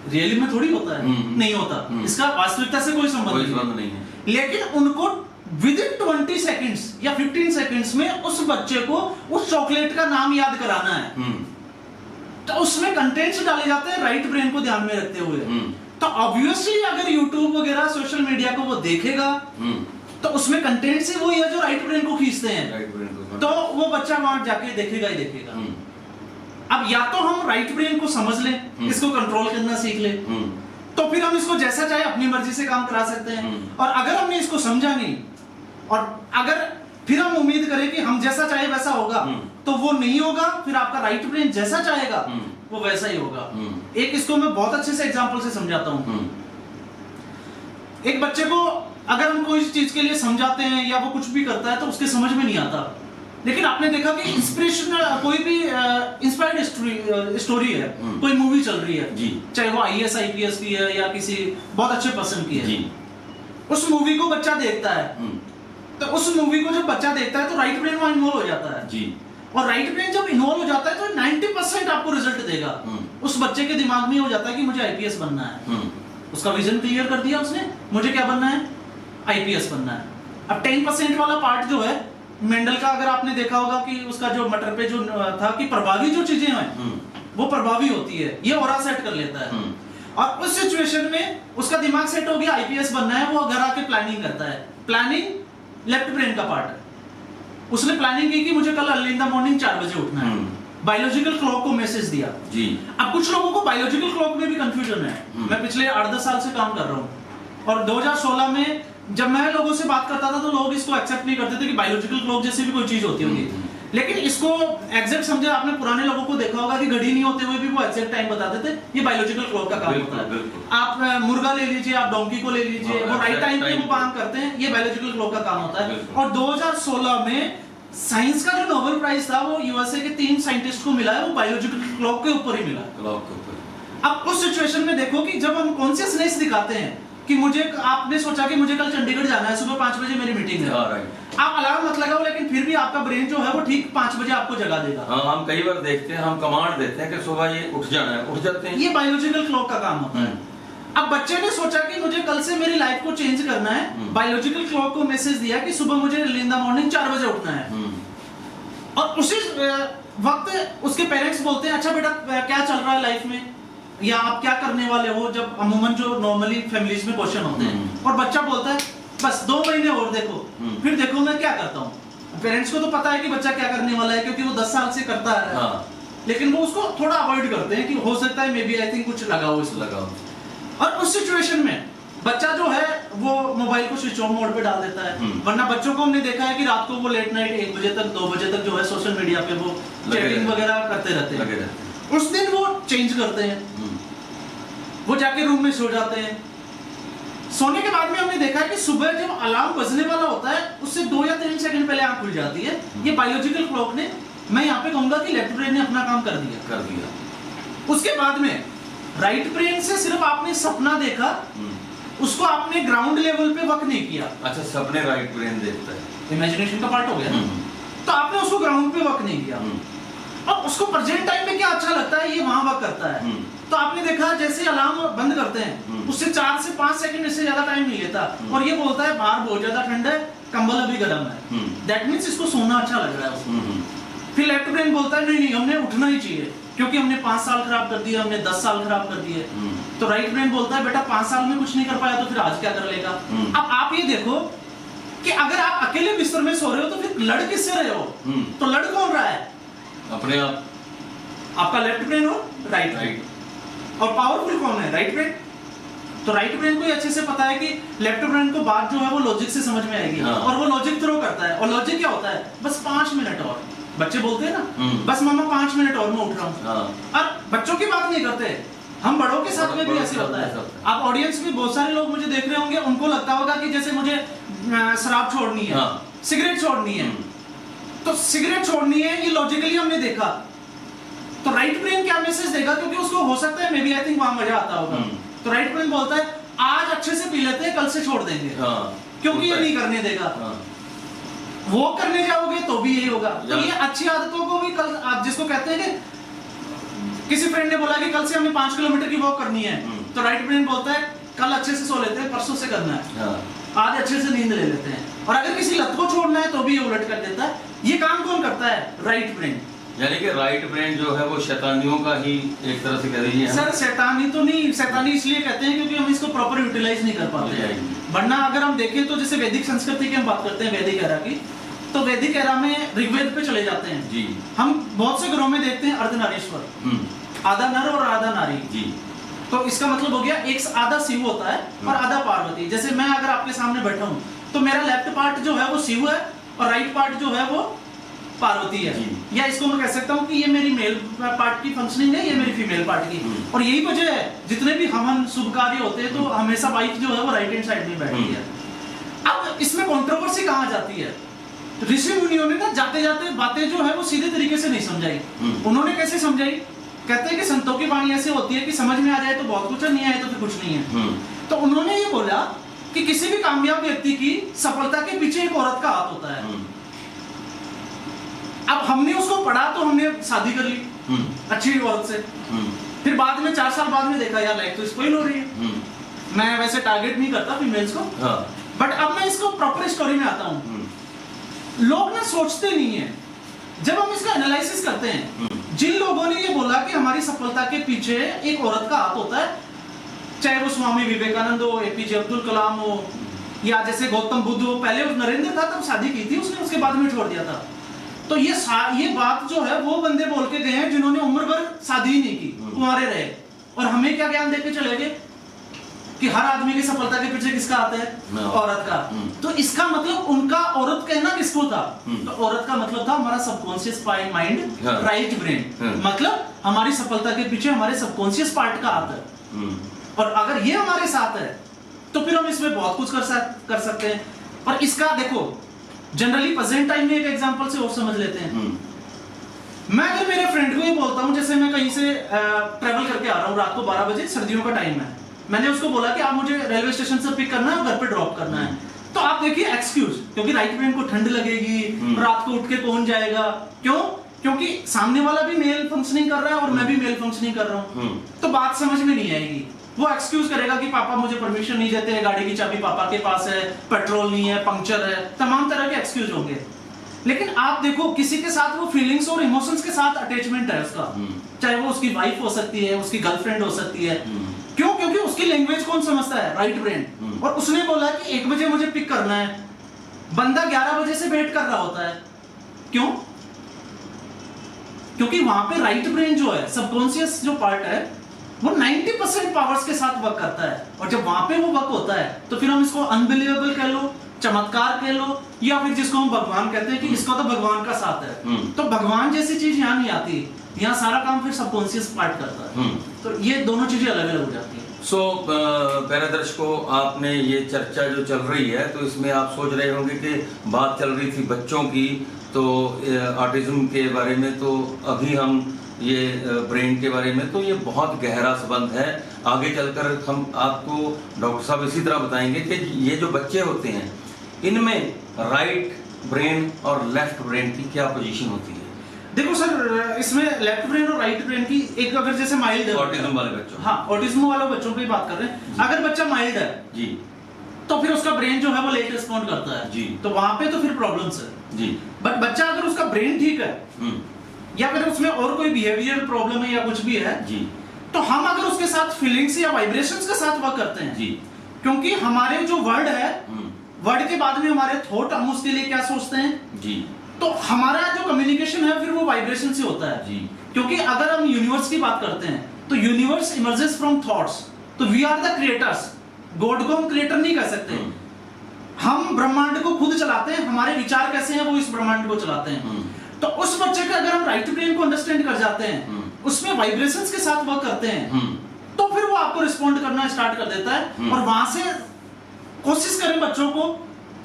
रियली में थोड़ी होता है, नहीं होता, इसका वास्तविकता से कोई संबंध नहीं है। लेकिन उनको विद इन 20 सेकंड्स या 15 सेकंड्स में उस बच्चे को उस चॉकलेट का नाम याद कराना है, तो उसमें कंटेंट्स डाले जाते हैं राइट ब्रेन को ध्यान में रखते हुए। तो ऑब्वियसली अगर यूट्यूब वगैरह सोशल मीडिया को वो देखेगा तो उसमें कंटेंट से वही है जो राइट ब्रेन को खींचते हैं, तो वो बच्चा वहां जाके देखेगा ही देखेगा। अब या तो हम राइट ब्रेन को समझ लें, इसको कंट्रोल करना सीख लें, तो फिर हम इसको जैसा चाहे अपनी मर्जी से काम करा सकते हैं। और अगर हमने इसको समझा नहीं और अगर फिर हम उम्मीद करें कि हम जैसा चाहे वैसा होगा, तो वो नहीं होगा। फिर आपका राइट ब्रेन जैसा चाहेगा वो वैसा ही होगा। एक इसको मैं बहुत अच्छे से एग्जांपल से समझाता हूं। एक बच्चे को अगर हम कोई चीज के लिए समझाते हैं या वो कुछ भी करता है तो उसके समझ में नहीं आता, लेकिन आपने देखा कि इंस्पिरेशनल कोई भी इंस्पायर्ड स्टोरी है, कोई मूवी चल रही है जी, चाहे वो IAS IPS की है या किसी बहुत अच्छे पर्सन की है जी, उस मूवी को बच्चा देखता है, तो उस मूवी को जब बच्चा देखता है तो राइट ब्रेन वहां इन्वॉल्व हो जाता है जी। और राइट ब्रेन जब इन्वॉल्व हो जाता है तो 90% आपको रिजल्ट देगा। उस बच्चे के दिमाग में हो जाता है कि मुझे IPS बनना है, उसका विजन क्लियर कर दिया उसने, मुझे क्या बनना है आईपीएस बनना है। अब 10% वाला पार्ट जो है मेंडल का, अगर आपने देखा होगा कि उसका जो मटर पे जो था कि प्रभावी जो चीजें हैं वो प्रभावी होती है, ये ऑरा सेट कर लेता है। और उस सिचुएशन में उसका दिमाग सेट हो गया आईपीएस बनना है, वो घर आके प्लानिंग करता है। प्लानिंग लेफ्ट ब्रेन का पार्ट है। उसने प्लानिंग की कि मुझे कल अर्ली इन द मॉर्निंग 4 बजे उठना है, बायोलॉजिकल क्लॉक को मैसेज दिया
जी।
अब कुछ लोगों को बायोलॉजिकल क्लॉक में भी कंफ्यूजन है। मैं पिछले 8-10 साल से काम कर रहा हूँ और 2016 में जब मैं लोगों से बात करता था तो लोग इसको एक्सेप्ट नहीं करते थे कि बायोलॉजिकल क्लॉक जैसी भी कोई चीज होती होगी। लेकिन इसको एग्जैक्ट समझे, आपने पुराने लोगों को देखा होगा कि घड़ी नहीं होते हुए भी वो एग्जैक्ट टाइम बताते थे। ये बायोलॉजिकल क्लॉक का काम होता है। आप मुर्गा ले लीजिए, आप डोंकी को ले लीजिए, वो राइट टाइम पे वो काम करते हैं, ये बायोलॉजिकल क्लॉक का काम होता है। और 2016 में साइंस का जो नोबेल प्राइज था वो यूएसए के 3 साइंटिस्ट को मिला है, वो बायोलॉजिकल क्लॉक के ऊपर ही मिला। क्लॉक के ऊपर। अब उस सिचुएशन में देखो कि जब हम कॉन्शियसनेस दिखाते हैं कि मुझे, आपने सोचा कि मुझे कल चंडीगढ़ जाना है, सुबह 5 बजे मेरी मीटिंग है, आप अलार्म मत लगाओ, लेकिन फिर भी आपका ब्रेन जो है वो ठीक 5 बजे आपको जगा देगा।
हाँ, हम कई बार देखते हैं, हम कमांड देते हैं कि सुबह ये उठ जाना है, उठ जाते हैं।
ये बायोलॉजिकल क्लॉक का काम होता है। अब बच्चे ने सोचा कि मुझे कल से मेरी लाइफ को चेंज करना है, बायोलॉजिकल क्लॉक को मैसेज दिया कि सुबह मुझे अर्ली इन द मॉर्निंग 4 बजे उठना है। और उसी वक्त उसके पेरेंट्स बोलते हैं, अच्छा बेटा क्या चल रहा है लाइफ में, या आप क्या करने वाले हो, जब अमूमन जो नॉर्मली फैमिलीज में क्वेश्चन होते हैं। और बच्चा बोलता है बस 2 महीने और देखो, फिर देखो मैं क्या करता हूँ। पेरेंट्स को तो पता है कि बच्चा क्या करने वाला है, क्योंकि वो 10 साल से करता है। हाँ। लेकिन वो उसको थोड़ा अवॉइड करते हैं कि हो सकता है मे बी आई थिंक कुछ लगाओ इसको लगाओ। और उस सिचुएशन में बच्चा जो है वो मोबाइल को स्विच ऑफ मोड पे डाल देता है। वरना बच्चों को हमने देखा है कि रात को वो लेट नाइट 1 बजे तक 2 बजे तक जो है सोशल मीडिया पे वो चैटिंग वगैरह करते रहते हैं। उस दिन वो चेंज करते हैं, वो जाके रूम में सो जाते हैं। सोने के बाद में हमने देखा है कि सुबह जब अलार्म बजने वाला होता है उससे 2 या 3 सेकंड पहले आंख खुल जाती है। ये बायोलॉजिकल क्लॉक ने, मैं यहाँ पे कहूंगा कि लेफ्ट ब्रेन ने अपना काम कर दिया। उसके बाद में राइट ब्रेन से सिर्फ आपने सपना देखा, उसको आपने ग्राउंड लेवल पे वर्क नहीं किया।
अच्छा, सपने राइट ब्रेन देखता है,
इमेजिनेशन का पार्ट हो गया ना। तो आपने उसको ग्राउंड पे वर्क नहीं किया और उसको प्रेजेंट टाइम में क्या अच्छा लगता है ये वहां वर्क करता है। तो आपने देखा जैसे अलार्म बंद करते हैं उससे 4 से 5 सेकंड इससे ज्यादा टाइम नहीं लेता और ये बोलता है बाहर बहुत ज्यादा ठंड है, कंबल अभी गर्म है। दैट मींस इसको सोना अच्छा लग रहा है उसको। फिर लेफ्ट ब्रेन बोलता है नहीं हमने उठना ही चाहिए, क्योंकि हमने 5 साल खराब कर दिए, हमने 10 साल खराब कर दिए। तो राइट ब्रेन बोलता है बेटा 5 साल में कुछ नहीं कर पाया तो फिर आज क्या कर लेगा। अब आप ये देखो कि अगर आप अकेले बिस्तर में सो रहे हो तो फिर लड़ किससे रहे हो? तो लड़ कौन रहा है?
अपने आप।
आपका लेफ्ट ब्रेन हो राइट। और पावरफुल कौन है? Right brain. तो राइट ब्रेन को अच्छे से पता है कि लेफ्ट ब्रेन को बात जो है वो लॉजिक से समझ में आएगी। हाँ। और वो लॉजिक थ्रो करता है। और लॉजिक क्या होता है? बस 5 मिनट और। बच्चे बोलते हैं ना बस मम्मा 5 मिनट और मैं उठ रहा हूँ। हाँ। और बच्चों की बात नहीं करते, हम बड़ों के साथ में भी ऐसे होता है। आप ऑडियंस में बहुत सारे लोग मुझे देख रहे होंगे, उनको लगता होगा कि जैसे मुझे शराब छोड़नी है, सिगरेट छोड़नी है, तो सिगरेट छोड़नी है ये लॉजिकली हमने देखा। तो राइट ब्रेन क्या मैसेज देगा? क्योंकि उसको हो सकता है मे बी आई थिंक वहां मजा आता होगा। तो राइट ब्रेन बोलता है आज अच्छे से पी लेते हैं, कल से छोड़ देंगे। क्योंकि ये नहीं करने देगा। वो करने जाओगे तो भी यही होगा। तो ये अच्छी आदतों को भी कल, आप जिसको कहते हैं कि किसी फ्रेंड ने बोला कि कल से हमें 5 किलोमीटर की वॉक करनी है, तो राइट ब्रेन बोलता है कल अच्छे से सो लेते हैं, परसों से करना है, आज अच्छे से नींद ले लेते हैं। और अगर किसी लत को छोड़ना है तो भी ये उलट कर देता है। ये काम कौन करता है? Right brain.
यानी कि राइट ब्रेन जो है वो शैतानियों का ही एक तरह से कह दीजिए।
सर शैतानी तो नहीं, शैतानी इसलिए कहते हैं क्योंकि हम इसको प्रॉपर यूटिलाइज नहीं कर पाते हैं। वरना अगर हम देखें तो जैसे वैदिक संस्कृति की हम बात करते हैं, वैदिक एरा की, तो वैदिक एरा में ऋग्वेद पे चले जाते हैं जी। हम बहुत से घरों में देखते हैं अर्धनारीश्वर, आधा नर और आधा नारी जी। तो इसका मतलब हो गया एक आधा शिव होता है और आधा पार्वती। जैसे मैं अगर आपके सामने बैठा हूँ तो मेरा लेफ्ट पार्ट जो है वो शिव है और राइट पार्ट जो है वो पार्वती है। या इसको मैं कह सकता हूँ कि ये मेरी मेल पार्ट की फंक्शनिंग है, ये मेरी फीमेल पार्ट की। और यही वजह है जितने भी हवन शुभ कार्य होते हैं तो हमेशा वाइफ जो है वो राइट हैंड साइड में बैठती है। अब इसमें कंट्रोवर्सी कहाँ जाती है? ऋषि मुनियों ने ना जाते जाते बातें जो है वो सीधे तरीके से नहीं समझाई। उन्होंने कैसे समझाई? कहते हैं कि संतों की वाणी ऐसे होती है कि समझ में आ जाए तो बहुत कुछ है, नहीं आए तो फिर कुछ नहीं है। तो उन्होंने ये बोला कि किसी भी कामयाब व्यक्ति की सफलता के पीछे एक औरत का हाथ होता है। अब हमने उसको पढ़ा तो हमने शादी कर ली अच्छी औरत से, फिर बाद में 4 साल बाद में देखा यार लाइफ तो स्पॉइल हो रही है। मैं वैसे टारगेट नहीं करता फीमेल्स को, बट अब मैं इसको प्रॉपर स्टोरी में आता हूँ। लोग ना सोचते नहीं है, जब हम इसका एनालिसिस करते हैं, जिन लोगों ने ये बोला कि हमारी सफलता के पीछे एक औरत का हाथ होता है, चाहे वो स्वामी विवेकानंद हो, एपीजे अब्दुल कलाम हो, या जैसे गौतम बुद्ध हो, पहले वो नरेंद्र था तब शादी की थी उसने, उसके बाद में छोड़ दिया था। तो ये बात जो है वो बंदे बोल के गए हैं जिन्होंने उम्र भर शादी ही नहीं की, कुंवारे रहे, और हमें क्या ज्ञान देके चले गए कि हर आदमी की सफलता के पीछे किसका हाथ है? औरत का। तो इसका मतलब उनका औरत कहना किसको था? तो औरत का मतलब था हमारा सबकॉन्शियस माइंड, राइट ब्रेन। मतलब हमारी सफलता के पीछे हमारे सबकॉन्शियस पार्ट का हाथ है। और अगर ये हमारे साथ है तो फिर हम इसमें बहुत कुछ कर सकते हैं। और इसका देखो जनरली प्रेजेंट टाइम में एक एग्जांपल से और समझ लेते हैं। मैं अगर मेरे फ्रेंड को ये बोलता हूँ, जैसे मैं कहीं से ट्रेवल करके आ रहा हूँ रात को 12 बजे, सर्दियों का टाइम है, मैंने उसको बोला कि आप मुझे रेलवे स्टेशन से पिक करना है और घर पे ड्रॉप करना है, तो आप देखिए एक्सक्यूज, क्योंकि राइट ब्रेन को ठंड लगेगी, रात को उठ के कौन जाएगा, क्यों? क्योंकि सामने वाला भी मेल फंक्शनिंग कर रहा है और मैं भी मेल फंक्शनिंग कर रहा हूँ, तो बात समझ में नहीं आएगी। वो एक्सक्यूज करेगा कि पापा मुझे परमिशन नहीं देते हैं, गाड़ी की चाबी पापा के पास है, पेट्रोल नहीं है, पंक्चर है, तमाम तरह के एक्सक्यूज होंगे। लेकिन आप देखो किसी के साथ वो फीलिंग्स और इमोशंस के साथ अटैचमेंट है उसका, चाहे वो उसकी वाइफ हो सकती है, उसकी गर्लफ्रेंड हो सकती है। क्यों? क्योंकि उसकी लैंग्वेज कौन समझता है? Right brain. और उसने बोला कि 1 बजे मुझे पिक करना है, बंदा 11 बजे से वेट कर रहा होता है। क्यों? क्योंकि वहां पे राइट ब्रेन जो है, सबकॉन्शियस जो पार्ट है, वो 90% पावर्स के साथ वर्क करता है। और जब वहां पे वो वर्क होता है तो फिर हम इसको अनबिलीवेबल कह लो, चमत्कार कह लो, या फिर जिसको हम भगवान कहते हैं कि इसका तो भगवान का साथ है। तो भगवान जैसी चीज यहाँ नहीं आती, यहाँ सारा काम फिर सबकॉन्शियस पार्ट करता है। तो ये दोनों चीजें अलग अलग हो जाती है।
सो प्यारे दर्शकों, आपने ये चर्चा जो चल रही है, तो इसमें आप सोच रहे होंगे कि बात चल रही थी बच्चों की, तो ऑटिज्म के बारे में, तो अभी हम ये ब्रेन के बारे में, तो ये बहुत गहरा संबंध है। आगे चलकर हम आपको डॉक्टर साहब इसी तरह बताएंगे कि ये जो बच्चे होते हैं, इनमें राइट ब्रेन और लेफ्ट ब्रेन की क्या पोजीशन होती है।
देखो सर, इसमें लेफ्ट ब्रेन और राइट ब्रेन की एक, अगर जैसे माइल्ड है
ऑटिज्म वाले बच्चों,
हाँ ऑटिज्म वाले बच्चों की बात कर रहे हैं, अगर बच्चा माइल्ड है
जी,
तो फिर उसका ब्रेन जो है वो लेट रिस्पॉन्ड करता है
जी,
तो वहां पे तो फिर प्रॉब्लम्स है
जी।
बट बच्चा अगर उसका ब्रेन ठीक है या फिर उसमें और कोई बिहेवियरल प्रॉब्लम है या कुछ भी है
जी,
तो हम अगर उसके साथ फीलिंग्स या वाइब्रेशंस के साथ वर्क करते हैं
जी,
क्योंकि हमारे जो वर्ड है, वर्ड के बाद में हमारे थॉट, हम उसके लिए क्या सोचते हैं
जी,
तो हमारा जो कम्युनिकेशन है फिर वो वाइब्रेशन से होता है
जी।
क्योंकि अगर हम यूनिवर्स की बात करते हैं तो यूनिवर्स इमर्जेस फ्रॉम थॉट्स, तो we are the creators. God को हम क्रिएटर नहीं कह सकते, हम ब्रह्मांड को खुद चलाते हैं, हमारे विचार कैसे हैं वो इस ब्रह्मांड को चलाते हैं। तो उस बच्चे का अगर हम राइट ब्रेन को अंडरस्टैंड कर जाते हैं, उसमें वाइब्रेशंस के साथ वर्क करते हैं, तो फिर वो आपको रिस्पॉन्ड करना स्टार्ट कर देता है। और वहां से कोशिश करें बच्चों को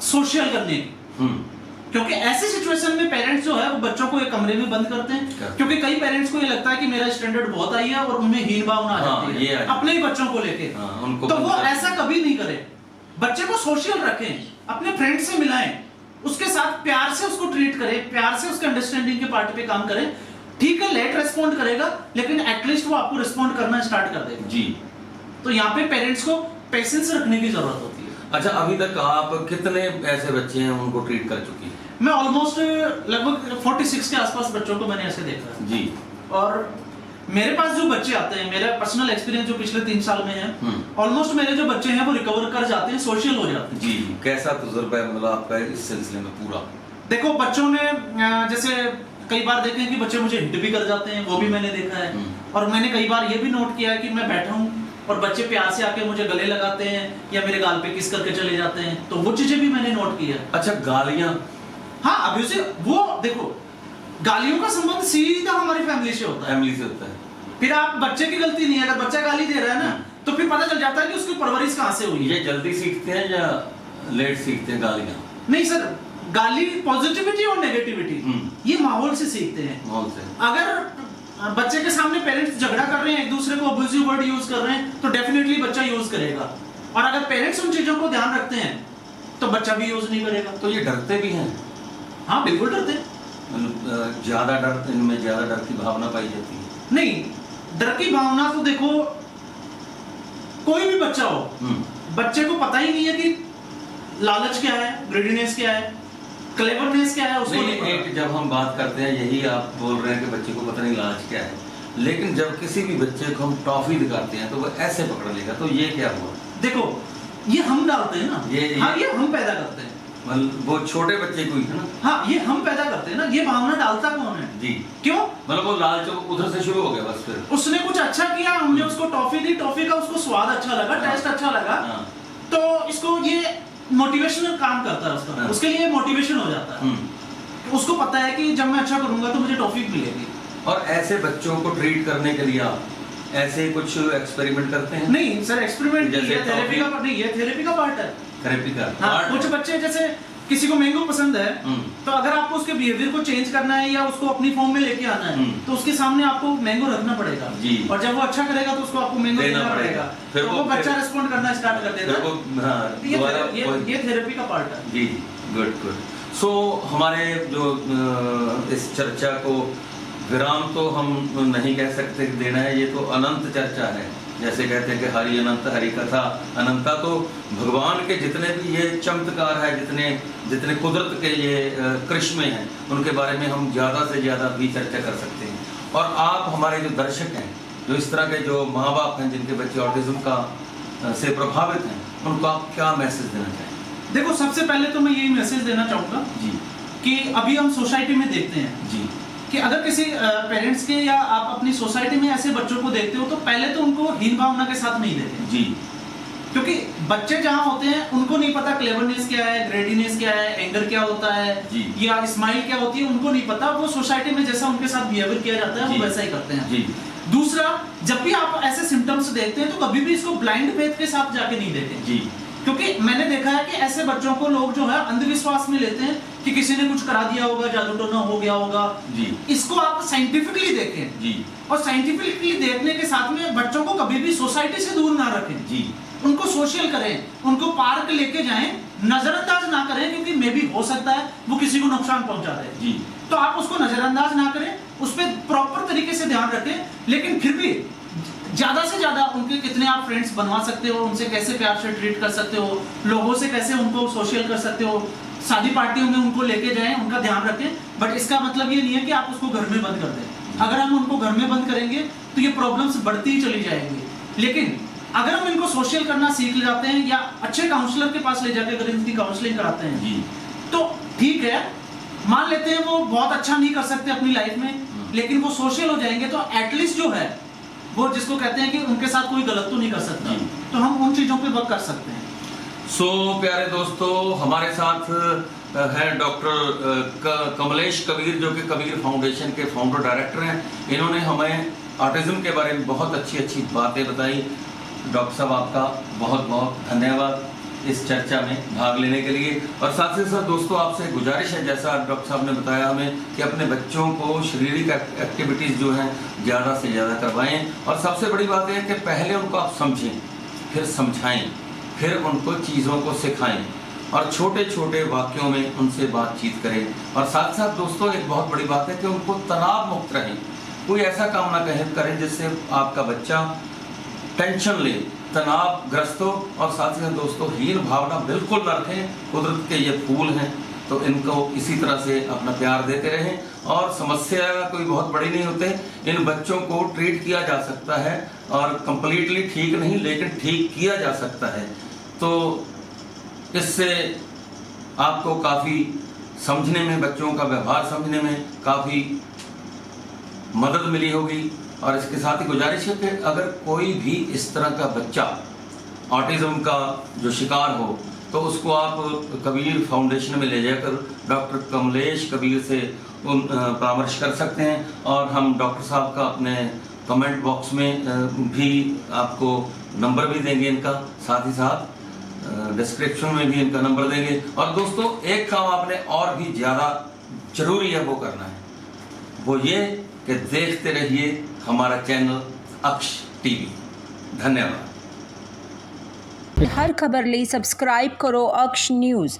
सोशल करने की, क्योंकि ऐसी सिचुएशन में पेरेंट्स जो है वो बच्चों को एक कमरे में बंद करते हैं, क्योंकि कई पेरेंट्स को ये लगता है कि मेरा स्टैंडर्ड बहुत हाई है और उनमें हीन भावना आ जाती है अपने ही बच्चों को लेके। तो वो ऐसा कभी नहीं करे, बच्चे को सोशल रखें, अपने फ्रेंड से मिलाएं, उसके साथ प्यार से उसको ट्रीट करें, प्यार से उसके अंडरस्टैंडिंग के पार्ट पे काम करें। ठीक है लेट रिस्पॉन्ड करेगा लेकिन एटलीस्ट वो आपको रिस्पॉन्ड करना स्टार्ट कर देगा
जी।
तो यहाँ पे पेरेंट्स को पेशेंस रखने की जरूरत होती है।
अच्छा, अभी तक आप कितने ऐसे बच्चे हैं उनको ट्रीट कर चुकी हैं?
मैं ऑलमोस्ट लगभग 46 के आसपास बच्चों को मैंने ऐसे देखा है
जी।
और मेरे पास जो बच्चे आते हैं, मेरा पर्सनल एक्सपीरियंस जो पिछले 3 साल में है, ऑलमोस्ट मेरे जो बच्चे हैं वो रिकवर कर जाते हैं, सोशल हो जाते हैं।
जी, कैसा तजुर्बा है मतलब आपका इस सिलसिले में पूरा?
देखो बच्चों ने जैसे कई बार देखे हैं कि बच्चे मुझे हिट भी कर जाते हैं, वो भी मैंने देखा है। और मैंने कई बार ये भी नोट किया है कि मैं बैठा हूँ और बच्चे प्यार से आके मुझे गले लगाते हैं या मेरे गाल पे किस करके चले जाते हैं, तो वो चीजें भी मैंने नोट की है।
अच्छा, गालियां?
हाँ, अब्यूसिव, वो देखो गालियों का संबंध सीधा हमारी फैमिली से होता है।
फैमिली से होता है।
फिर आप बच्चे की गलती नहीं है, अगर बच्चा गाली दे रहा है ना तो फिर पता चल जाता है कि उसकी परवरिश कहाँ से हुई है।
ये जल्दी सीखते हैं या लेट सीखते हैं गालियां?
नहीं सर, गाली पॉजिटिविटी और नेगेटिविटी ये माहौल से सीखते हैं।
माहौल से।
अगर बच्चे के सामने पेरेंट्स झगड़ा कर रहे हैं, एक दूसरे को अब्यूसिव वर्ड यूज कर रहे हैं, तो डेफिनेटली बच्चा यूज करेगा। और अगर पेरेंट्स उन चीजों को ध्यान रखते हैं तो बच्चा भी यूज नहीं करेगा।
तो ये डरते भी हैं?
हाँ बिल्कुल डरते हैं।
मतलब ज्यादा डर, इनमें ज्यादा डर की भावना पाई जाती है?
नहीं, डर की भावना तो देखो कोई भी बच्चा हो, बच्चे को पता ही नहीं है कि लालच क्या है, ग्रेडीनेस क्या है, क्लेवरनेस क्या है, उसको
नहीं, एक जब हम बात करते हैं, यही आप बोल रहे हैं कि बच्चे को पता नहीं लालच क्या है, लेकिन जब किसी भी बच्चे को हम टॉफी दिखाते हैं तो वो ऐसे पकड़ लेगा, तो ये क्या हुआ?
देखो, ये हम डालते हैं ना, हाँ, ये हम पैदा करते हैं,
मतलब वो छोटे बच्चे को ही है ना।
हाँ, ये हम पैदा करते हैं ना, ये भावना डालता कौन है
जी?
क्यों?
मतलब वो लालच उधर से शुरू हो गया, बस फिर
उसने कुछ अच्छा किया, हमने उसको टॉफी दी, टॉफी का उसको स्वाद अच्छा लगा, टेस्ट अच्छा लगा, तो इसको ये मोटिवेशनल काम करता है उसका, उसके लिए मोटिवेशन हो जाता है, उसको पता है कि जब मैं अच्छा करूंगा तो मुझे टॉफी मिलेगी। और
ऐसे बच्चों को ट्रीट करने के लिए आप ऐसे कुछ एक्सपेरिमेंट करते हैं?
नहीं सर, एक्सपेरिमेंट
जैसे
थेरेपी का नहीं, ये थेरेपी का पार्ट है,
थेरेपी का।
हाँ, कुछ बच्चे जैसे किसी को मैंगो पसंद है, तो अगर आपको उसके बिहेवियर को चेंज करना है या उसको अपनी फॉर्म में लेके आना है, तो उसके सामने आपको मैंगो रखना पड़ेगा जी। और जब वो अच्छा करेगा तो उसको आपको मैंगो देना पड़ेगा, तो वो बच्चा रिस्पॉन्ड करना स्टार्ट कर देगा। ये थेरेपी का पार्ट है
जी। Good good. सो हमारे जो इस चर्चा को विराम तो हम नहीं कह सकते देना है, ये तो अनंत चर्चा है, जैसे कहते हैं कि हरि अनंत हरि कथा अनंता, तो भगवान के जितने भी ये चमत्कार है, जितने कुदरत के ये करिश्मे हैं, उनके बारे में हम ज़्यादा से ज़्यादा भी चर्चा कर सकते हैं। और आप हमारे जो दर्शक हैं, जो इस तरह के जो माँ बाप हैं जिनके बच्चे ऑटिज्म का से प्रभावित हैं, उनको आप क्या मैसेज देना चाहेंगे?
देखो, सबसे पहले तो मैं यही मैसेज देना चाहूँगा जी कि अभी हम सोसाइटी में देखते हैं जी कि अगर किसी पेरेंट्स के या आप अपनी सोसाइटी में ऐसे बच्चों को देखते हो तो पहले तो उनको हीन भावना के साथ नहीं देखें जी, क्योंकि बच्चे जहाँ होते हैं उनको नहीं पता क्लेवरनेस क्या है, ग्रेडीनेस क्या है, एंगर क्या होता है या स्माइल क्या होती है, उनको नहीं पता। वो सोसाइटी में जैसा उनके साथ बिहेवियर किया जाता है वो वैसा ही करते हैं जी। दूसरा, जब भी आप ऐसे सिम्टम्स देखते हैं तो कभी भी इसको ब्लाइंड फेथ के साथ जाके नहीं देखें जी, क्योंकि मैंने देखा है कि ऐसे बच्चों को लोग जो है अंधविश्वास में लेते हैं कि किसी ने कुछ करा दिया होगा, जादू टोना हो गया होगा जी। इसको आप साइंटिफिकली देखें जी, और साइंटिफिकली देखने के साथ में बच्चों को कभी भी सोसाइटी से दूर ना रखें जी, उनको सोशल करें, उनको पार्क लेके जाएं, नजरअंदाज ना करें, क्योंकि मे भी हो सकता है वो किसी को नुकसान पहुंचा दे जी, तो आप उसको नजरअंदाज ना करें, उस पर प्रॉपर तरीके से ध्यान रखें, लेकिन फिर भी ज्यादा से ज्यादा उनके कितने आप फ्रेंड्स बनवा सकते हो, उनसे कैसे प्यार से ट्रीट कर सकते हो, लोगों से कैसे उनको सोशल कर सकते हो, शादी पार्टियों में उनको लेके जाएं, उनका ध्यान रखें। बट इसका मतलब ये नहीं है कि आप उसको घर में बंद कर दें। अगर हम उनको घर में बंद करेंगे तो ये प्रॉब्लम्स बढ़ती ही चली जाएंगी, लेकिन अगर हम इनको सोशल करना सीख जाते हैं या अच्छे काउंसलर के पास ले जाकर अगर इनकी काउंसलिंग कराते हैं जी, तो ठीक है, मान लेते हैं वो बहुत अच्छा नहीं कर सकते अपनी लाइफ में, लेकिन वो सोशल हो जाएंगे तो एटलीस्ट जो है वो जिसको कहते हैं कि उनके साथ कोई गलत तो नहीं कर सकता, तो हम उन चीजों पे वर्क कर सकते हैं।
सो प्यारे दोस्तों, हमारे साथ है डॉक्टर कमलेश कबीर, जो कि कबीर फाउंडेशन के फाउंडर डायरेक्टर हैं। इन्होंने हमें ऑटिज्म के बारे में बहुत अच्छी बातें बताई। डॉक्टर साहब, आपका बहुत बहुत धन्यवाद इस चर्चा में भाग लेने के लिए। और साथ ही साथ दोस्तों, आपसे गुजारिश है, जैसा डॉक्टर साहब ने बताया हमें, कि अपने बच्चों को शारीरिक एक्टिविटीज़ जो हैं ज़्यादा से ज़्यादा करवाएं। और सबसे बड़ी बात है कि पहले उनको आप समझें, फिर समझाएं, फिर उनको चीज़ों को सिखाएं और छोटे छोटे वाक्यों में उनसे बातचीत करें। और साथ साथ दोस्तों, एक बहुत बड़ी बात है कि उनको तनाव मुक्त रहें। कोई ऐसा काम ना करें जिससे आपका बच्चा टेंशन ले, तनावग्रस्त हो। और साथ ही साथ दोस्तों, हीन भावना बिल्कुल न रखें। कुदरत के ये फूल हैं, तो इनको इसी तरह से अपना प्यार देते रहें। और समस्या कोई बहुत बड़ी नहीं होते, इन बच्चों को ट्रीट किया जा सकता है, और कंप्लीटली ठीक नहीं, लेकिन ठीक किया जा सकता है। तो इससे आपको काफ़ी समझने में, बच्चों का व्यवहार समझने में काफ़ी मदद मिली होगी। और इसके साथ ही गुजारिश है कि अगर कोई भी इस तरह का बच्चा ऑटिज्म का जो शिकार हो, तो उसको आप कबीर फाउंडेशन में ले जाकर डॉक्टर कमलेश कबीर से परामर्श कर सकते हैं। और हम डॉक्टर साहब का अपने कमेंट बॉक्स में भी आपको नंबर भी देंगे इनका, साथ ही साथ डिस्क्रिप्शन में भी इनका नंबर देंगे। और दोस्तों, एक काम आपने और भी ज़्यादा जरूरी है वो करना है, वो ये कि देखते रहिए हमारा चैनल अक्ष टीवी। धन्यवाद।
हर खबर ਲਈ ਸਬਸਕ੍ਰਾਈਬ ਕਰੋ ਅਕਸ਼ ਨਿਊਜ਼।